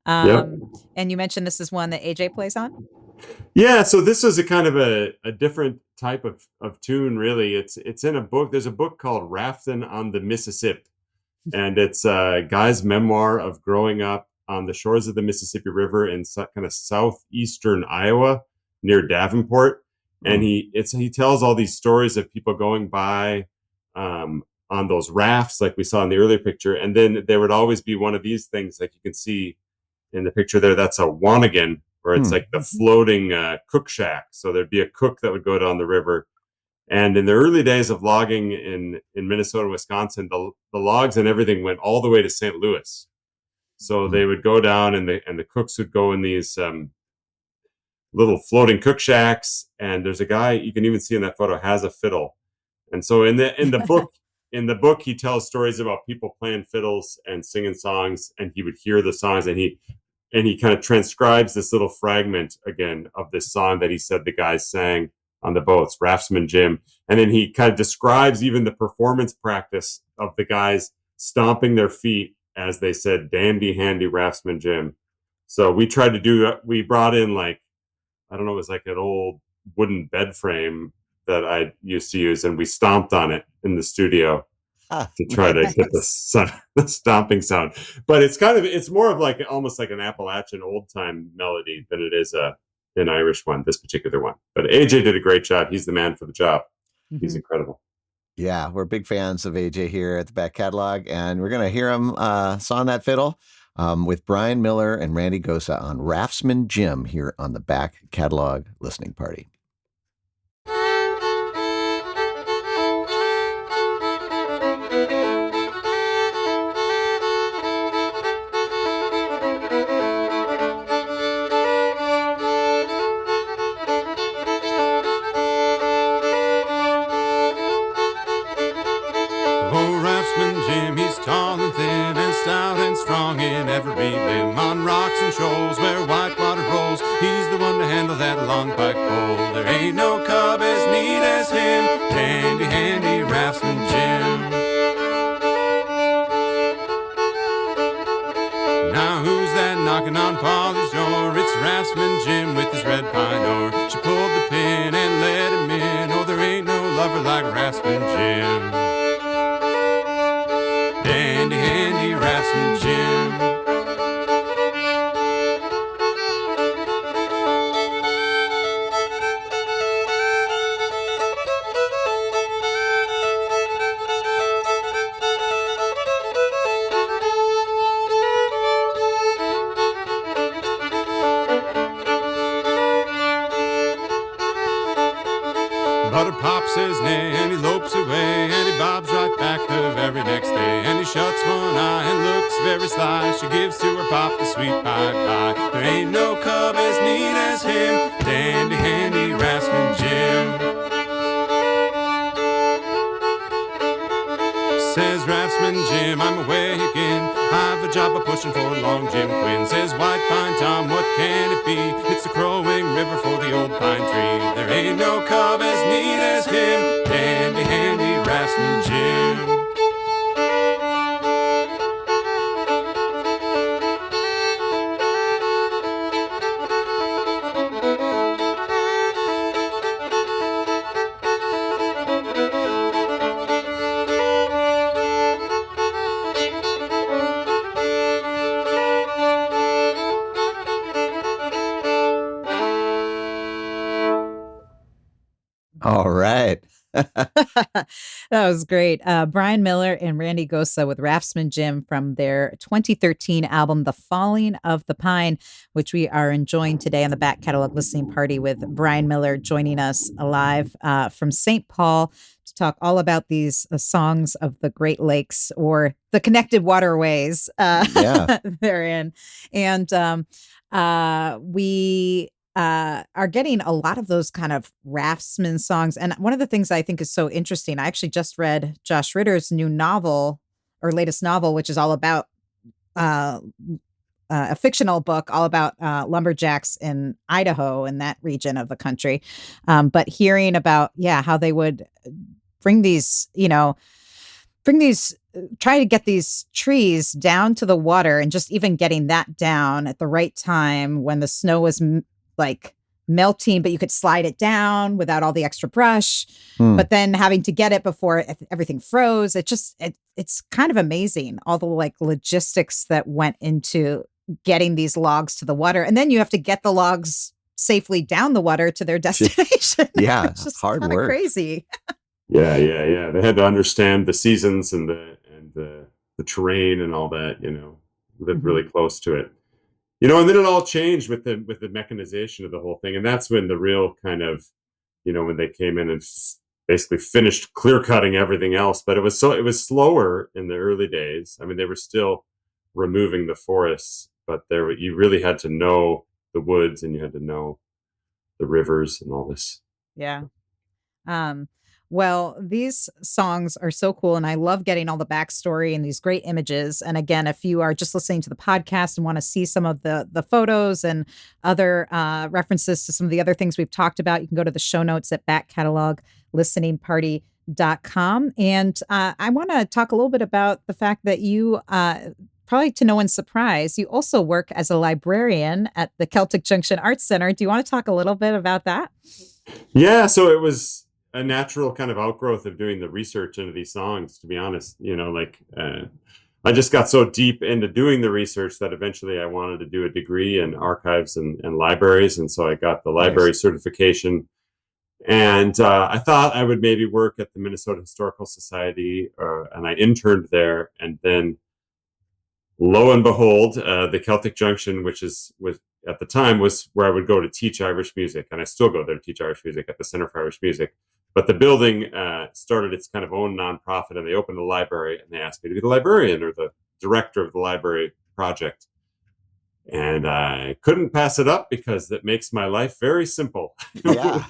And you mentioned this is one that AJ plays on? Yeah, so this is a kind of a different type of tune, really. It's in a book. There's a book called Raftsman on the Mississippi, and it's a guy's memoir of growing up on the shores of the Mississippi River in kind of southeastern Iowa near Davenport. And he tells all these stories of people going by on those rafts like we saw in the earlier picture. And then there would always be one of these things like you can see in the picture there. That's a wanigan, where it's like the floating cook shack. So there'd be a cook that would go down the river. And in the early days of logging in Minnesota, Wisconsin, the logs and everything went all the way to St. Louis. So they would go down and the cooks would go in these little floating cook shacks. And there's a guy you can even see in that photo has a fiddle. And so in the book, he tells stories about people playing fiddles and singing songs, and he would hear the songs, and he kind of transcribes this little fragment again of this song that he said the guys sang on the boats, Raftsman Jim. And then he kind of describes even the performance practice of the guys stomping their feet as they said, "Dandy handy Raftsman Jim." So we tried to we brought in like, I don't know, it was like an old wooden bed frame that I used to use, and we stomped on it in the studio to try to get the stomping sound. But it's more of like almost like an Appalachian old time melody than it is an Irish one, this particular one. But AJ did a great job. He's the man for the job. He's incredible. Yeah, we're big fans of AJ here at the Back Catalog, and we're going to hear him song that fiddle with Brian Miller and Randy Gosa on Raftsman Jim here on the Back Catalog Listening Party. Tall and thin and stout and strong in every limb. On rocks and shoals where white water rolls, he's the one to handle that long pike pole. There ain't no cub as neat as him, dandy handy Raftsman Jim. Now who's that knocking on Polly's door? It's Raftsman Jim with his red pine oar. She pulled the pin and let him in. Oh, there ain't no lover like Raftsman Jim. Dandy handy Raftsman Jim. Butter pops his neigh and he lopes away, and he bobs right back the very next day. And he shuts one eye and looks very sly. She gives to her pop the sweet bye-bye. There ain't no cub as neat as him, dandy handy Raftsman Jim. Says Raftsman Jim, I'm away again. I've a job of pushing for long Jim Quinn. Says White Pine Tom, what can it be? It's the crowing river for the old pine tree. There ain't no cub as neat as him, dandy handy Raftsman Jim. All right. That was great. Brian Miller and Randy Gosa with Raftsman Jim from their 2013 album, The Falling of the Pine, which we are enjoying today on the Back Catalog Listening Party with Brian Miller joining us live from St. Paul to talk all about these songs of the Great Lakes, or the connected waterways they're in. And we are getting a lot of those kind of Raftsman songs. And one of the things I think is so interesting, I actually just read Josh Ritter's new novel, or latest novel, which is all about a fictional book all about lumberjacks in Idaho and that region of the country. But hearing about, how they would bring these, try to get these trees down to the water, and just even getting that down at the right time when the snow was like melting, but you could slide it down without all the extra brush, but then having to get it before everything froze. It's kind of amazing, all the like logistics that went into getting these logs to the water. And then you have to get the logs safely down the water to their destination. Yeah. It's just hard work. crazy. Yeah. They had to understand the seasons and the terrain and all that, live really close to it. And then it all changed with the mechanization of the whole thing. And that's when the real kind of, when they came in and basically finished clear cutting everything else. But it was slower in the early days. I mean, they were still removing the forests, but you really had to know the woods, and you had to know the rivers and all this. Yeah. Well, these songs are so cool, and I love getting all the backstory and these great images. And again, if you are just listening to the podcast and want to see some of the photos and other references to some of the other things we've talked about, you can go to the show notes at backcatalog listeningparty.com. librarian.com. And I want to talk a little bit about the fact that you, probably to no one's surprise, you also work as a librarian at the Celtic Junction Arts Center. Do you want to talk a little bit about that? Yeah, so it was a natural kind of outgrowth of doing the research into these songs, to be honest. I just got so deep into doing the research that eventually I wanted to do a degree in archives and libraries. And so I got the library certification. And I thought I would maybe work at the Minnesota Historical Society, and I interned there. And then lo and behold, the Celtic Junction, which was at the time was where I would go to teach Irish music, and I still go there to teach Irish music at the Center for Irish Music. But the building started its kind of own nonprofit, and they opened a library, and they asked me to be the librarian or the director of the library project. And I couldn't pass it up because it makes my life very simple. Yeah.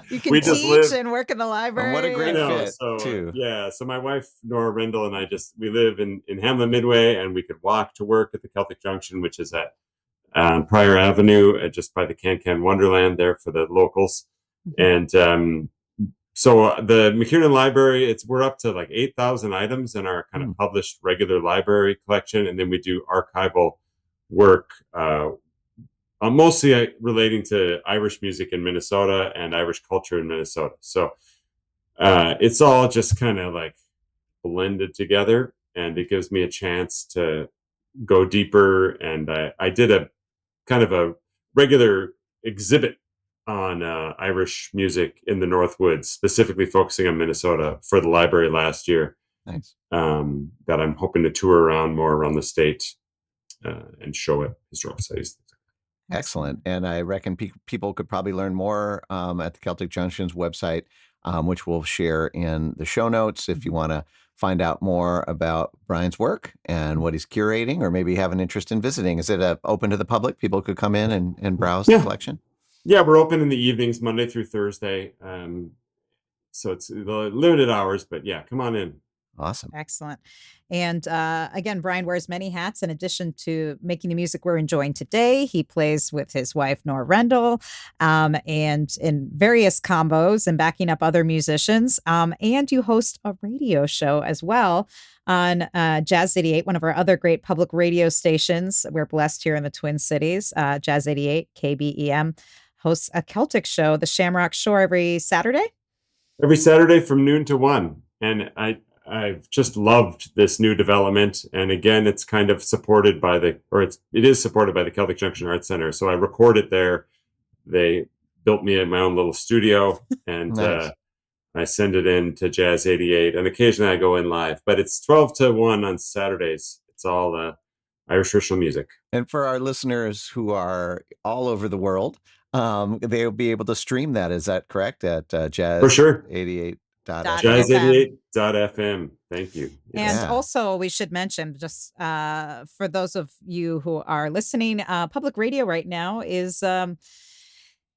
You can teach and work in the library. And what a great fit, too. Yeah. So my wife, Nora Rendell, and I we live in Hamlin Midway, and we could walk to work at the Celtic Junction, which is at Pryor Avenue, just by the Can Wonderland there for the locals. Mm-hmm. And so the McKiernan Library, we're up to like 8,000 items in our kind of published regular library collection. And then we do archival work, mostly relating to Irish music in Minnesota and Irish culture in Minnesota. So it's all just kind of like blended together, and it gives me a chance to go deeper. And I did a kind of a regular exhibit on Irish music in the Northwoods, specifically focusing on Minnesota for the library last year. Nice. That I'm hoping to tour around more around the state and show at historical studies. Excellent. And I reckon people could probably learn more at the Celtic Junction's website, which we'll share in the show notes if you want to find out more about Brian's work and what he's curating, or maybe have an interest in visiting. Is it open to the public? People could come in and browse the collection? Yeah, we're open in the evenings, Monday through Thursday. So it's the limited hours, but yeah, come on in. Awesome. Excellent. And again, Brian wears many hats. In addition to making the music we're enjoying today, he plays with his wife, Nora Rendell, and in various combos and backing up other musicians. And you host a radio show as well on Jazz 88, one of our other great public radio stations. We're blessed here in the Twin Cities. Jazz 88, KBEM, hosts a Celtic show, the Shamrock Shore, every Saturday? Every Saturday from noon to 1. And I've just loved this new development. And again, it's kind of supported by it is supported by the Celtic Junction Arts Center. So I record it there. They built me my own little studio, and nice. I send it in to Jazz 88, and occasionally I go in live, but it's 12 to 1 on Saturdays. It's all Irish traditional music. And for our listeners who are all over the world, they'll be able to stream that. Is that correct? At Jazz for sure. 88. Jazz88.fm. Thank you. Yes. And also, we should mention, just for those of you who are listening, public radio right now is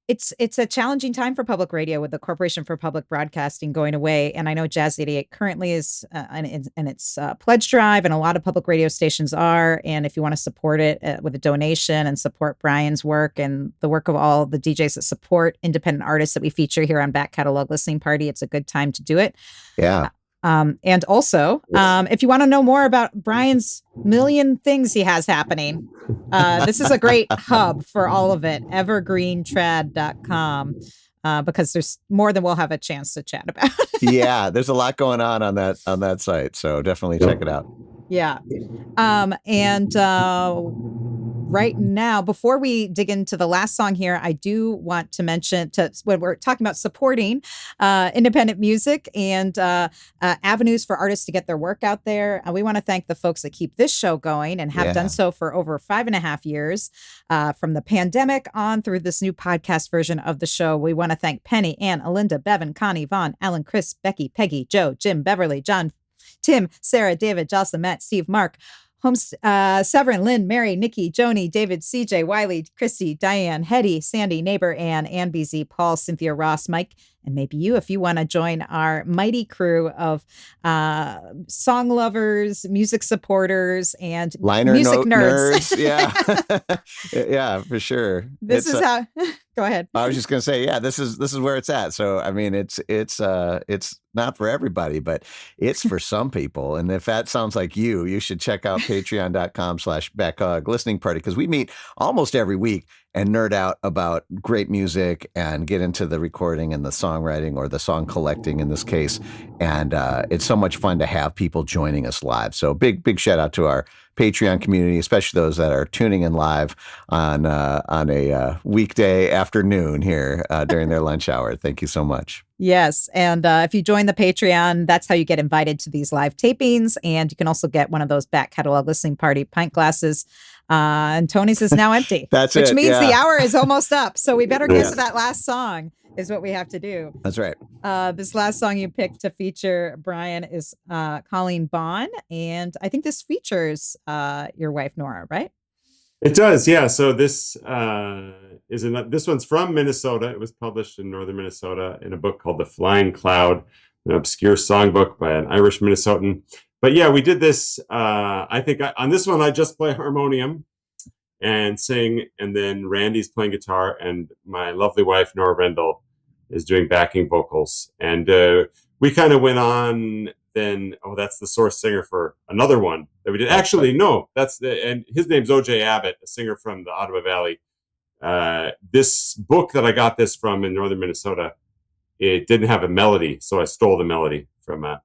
it's a challenging time for public radio with the Corporation for Public Broadcasting going away. And I know Jazz 88 currently is in its pledge drive, and a lot of public radio stations are. And if you want to support it with a donation and support Brian's work and the work of all the DJs that support independent artists that we feature here on Back Catalog Listening Party, it's a good time to do it. Yeah. And also, if you want to know more about Brian's million things he has happening, this is a great hub for all of it, evergreentrad.com, because there's more than we'll have a chance to chat about. Yeah, there's a lot going on that site, so definitely check it out. Yeah. And right now, before we dig into the last song here, I do want to mention when we're talking about supporting independent music and avenues for artists to get their work out there. We want to thank the folks that keep this show going and have done so for over 5.5 years, from the pandemic on through this new podcast version of the show. We want to thank Penny, Ann, Alinda, Bevan, Connie, Vaughn, Alan, Chris, Becky, Peggy, Joe, Jim, Beverly, John, Tim, Sarah, David, Jocelyn, Matt, Steve, Mark, Severin, Lynn, Mary, Nikki, Joni, David, CJ, Wiley, Christy, Diane, Hetty, Sandy, Neighbor, Ann BZ, Paul, Cynthia, Ross, Mike, and maybe you, if you want to join our mighty crew of song lovers, music supporters, and liner music note nerds. Yeah. Yeah, for sure. This is how. Go ahead. I was just going to say, yeah, this is where it's at. So, I mean, it's not for everybody, but it's for some people. And if that sounds like you should check out patreon.com/BackHug listening party, because we meet almost every week and nerd out about great music and get into the recording and the songwriting, or the song collecting in this case. And it's so much fun to have people joining us live. So big shout out to our Patreon community, especially those that are tuning in live on a weekday afternoon here during their lunch hour. Thank you so much. Yes. And if you join the Patreon, that's how you get invited to these live tapings. And you can also get one of those back catalog listening party pint glasses. And Tony's is now empty. Which means the hour is almost up. So we better get to that last song, is what we have to do. That's right. This last song you picked to feature, Brian, is Colleen Bawn. And I think this features your wife, Nora, right? It does, yeah. So this this one's from Minnesota. It was published in northern Minnesota in a book called The Flying Cloud, an obscure songbook by an Irish Minnesotan. But yeah, we did this. I think on this one, I just play harmonium and sing, and then Randy's playing guitar, and my lovely wife, Nora Rendell, is doing backing vocals. And we kind of went on then, that's the source singer for another one that we did. Actually, no, and his name's OJ Abbott, a singer from the Ottawa Valley. This book that I got this from in northern Minnesota, it didn't have a melody, so I stole the melody from a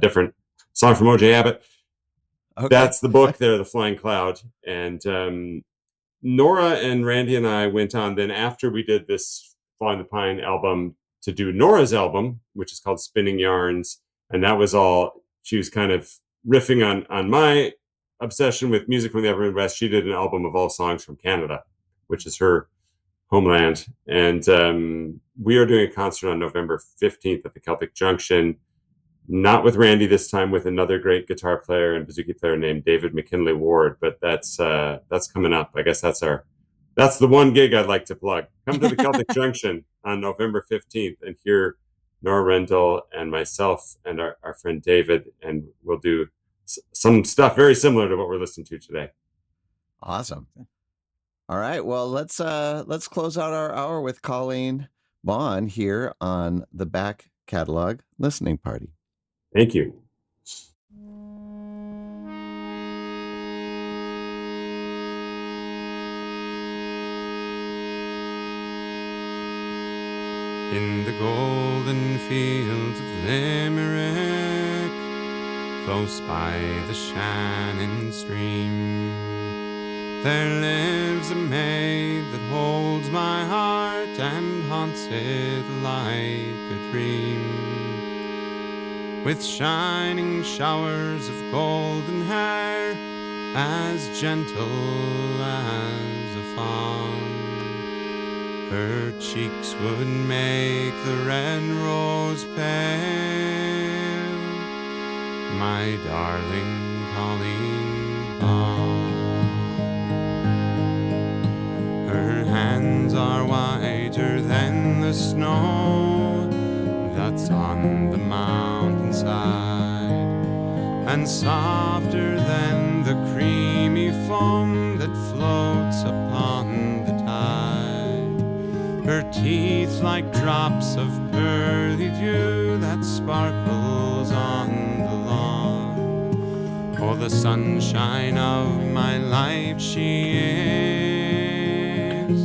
different song from OJ Abbott. Okay. That's the book there, The Flying Cloud. And Nora and Randy and I went on then, after we did this Flying the Pine album, to do Nora's album, which is called Spinning Yarns. And that was all, she was kind of riffing on my obsession with music from the Upper Midwest. She did an album of all songs from Canada, which is her homeland. And we are doing a concert on November 15th at the Celtic Junction, not with Randy this time, with another great guitar player and bouzouki player named David McKinley Ward. But that's coming up. I guess that's the one gig I'd like to plug. Come to the Celtic Junction on November 15th and hear Nora Rendell and myself and our friend David, and we'll do some stuff very similar to what we're listening to today. Awesome. All right. Well, let's close out our hour with Colleen Bawn here on the Back Catalog Listening Party. Thank you. In the golden fields of Limerick, close by the Shannon stream, there lives a maid that holds my heart and haunts it like a dream. With shining showers of golden hair, as gentle as a fawn, her cheeks would make the red rose pale, my darling Colleen Bawn. Her hands are whiter than the snow that's on the mountainside, and softer than the creamy foam that floats upon the tide. Her teeth like drops of pearly dew that sparkles on the lawn. Oh, the sunshine of my life she is,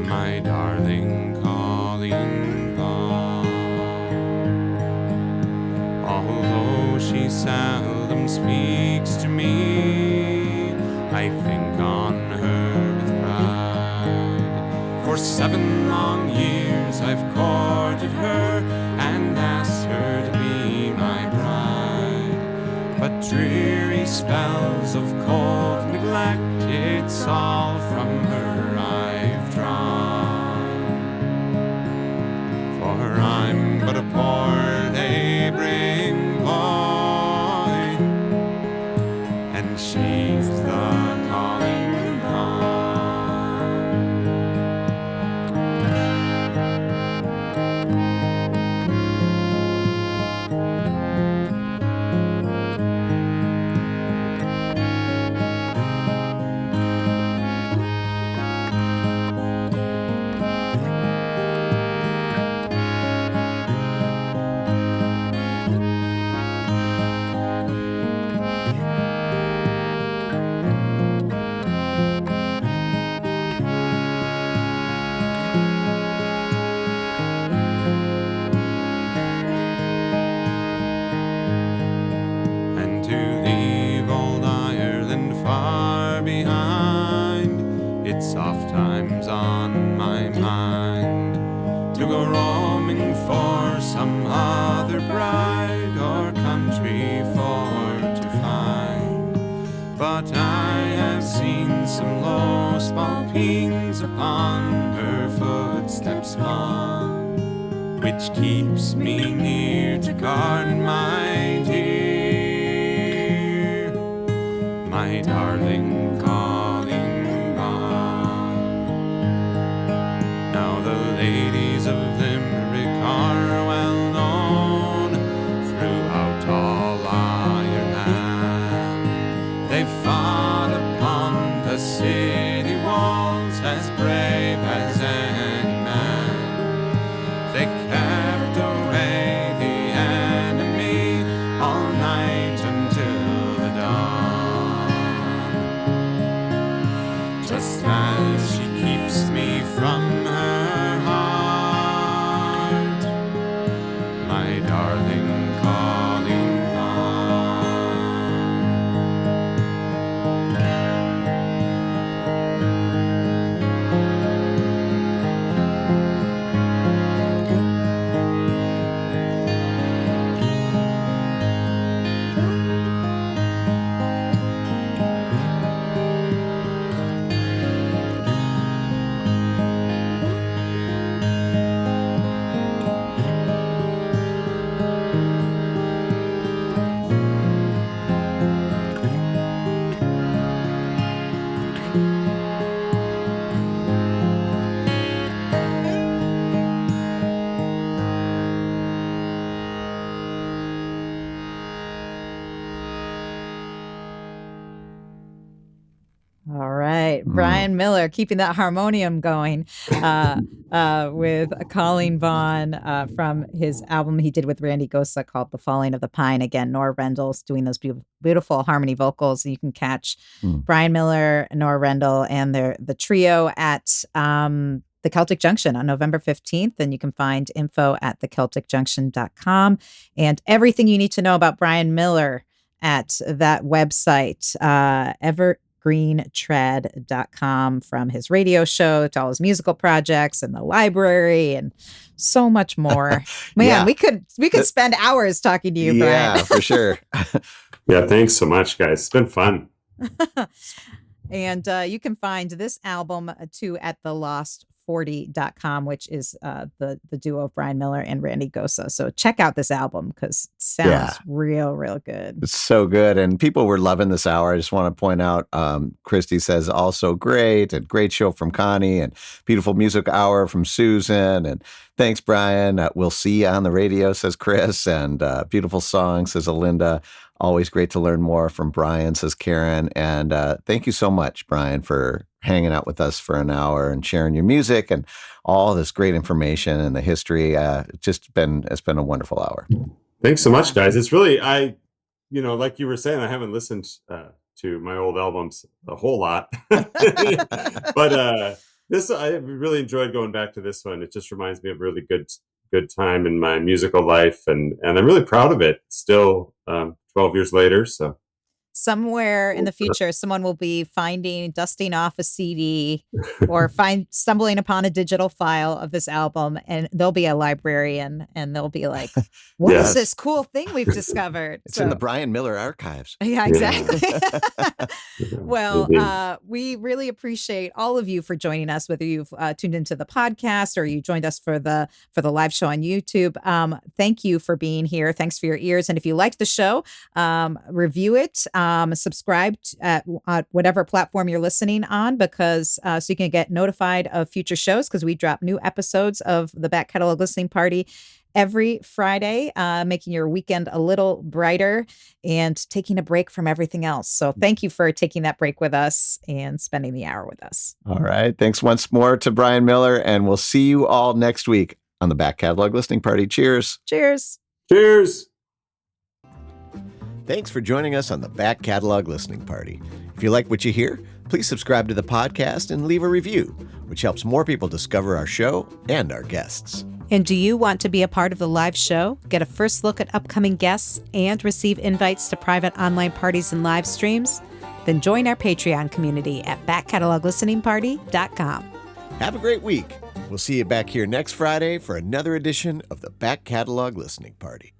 my darling Colleen Bawn. Although she seldom speaks to me, I think on her with pride. For 7 long years I've courted her and asked her to be my bride. But dreary spells of cold neglect, it's all from her I've drawn. For I'm but a poor labouring boy, and she's the Colleen Bawn. thought I have seen some low small pings upon her footsteps long, which keeps me near to guard my dear, my darling Colleen Bawn. Now the ladies of Limerick are well known throughout all Ireland. They fought upon the city walls as brave as any man. They kept away the enemy all night until the dawn, just as she keeps me from her heart, my darling Colleen Bawn. All right. Brian Miller keeping that harmonium going with Colleen Bawn from his album he did with Randy Gosa called The Falling of the Pine. Again, Nora Rendell's doing those beautiful harmony vocals. You can catch Brian Miller, Nora Rendell, and the trio at the Celtic Junction on November 15th. And you can find info at thecelticjunction.com and everything you need to know about Brian Miller at that website, evergreentread.com, from his radio show to all his musical projects and the library and so much more. Man, Yeah. we could spend hours talking to you, Brian. Yeah, for sure. Yeah, thanks so much, guys. It's been fun. And you can find this album too at thelost40.com, which is the duo of Brian Miller and Randy Gosa. So check out this album because it sounds real good. It's so good. And people were loving this hour. I just want to point out, Christy says also great, and great show from Connie, and beautiful music hour from Susan. And thanks, Brian. We'll see you on the radio, says Chris. And beautiful song, says Alinda. Always great to learn more from Brian, says Karen. And thank you so much, Brian, for hanging out with us for an hour and sharing your music and all this great information and the history. It's been a wonderful hour. Thanks so much, guys. It's really, like you were saying, I haven't listened to my old albums a whole lot, but I really enjoyed going back to this one. It just reminds me of a really good time in my musical life, and I'm really proud of it still, 12 years later. So somewhere in the future, someone will be dusting off a CD or stumbling upon a digital file of this album, and there'll be a librarian and they'll be like, what is this cool thing we've discovered? It's in the Brian Miller archives. Yeah, exactly. Well, we really appreciate all of you for joining us, whether you've tuned into the podcast or you joined us for the live show on YouTube. Thank you for being here. Thanks for your ears. And if you liked the show, review it. Subscribe at whatever platform you're listening on, because so you can get notified of future shows, because we drop new episodes of the Back Catalog Listening Party every Friday, making your weekend a little brighter and taking a break from everything else. So thank you for taking that break with us and spending the hour with us. All right. Thanks once more to Brian Miller, and we'll see you all next week on the Back Catalog Listening Party. Cheers. Cheers. Cheers. Thanks for joining us on the Back Catalog Listening Party. If you like what you hear, please subscribe to the podcast and leave a review, which helps more people discover our show and our guests. And do you want to be a part of the live show, get a first look at upcoming guests, and receive invites to private online parties and live streams? Then join our Patreon community at backcataloglisteningparty.com. Have a great week. We'll see you back here next Friday for another edition of the Back Catalog Listening Party.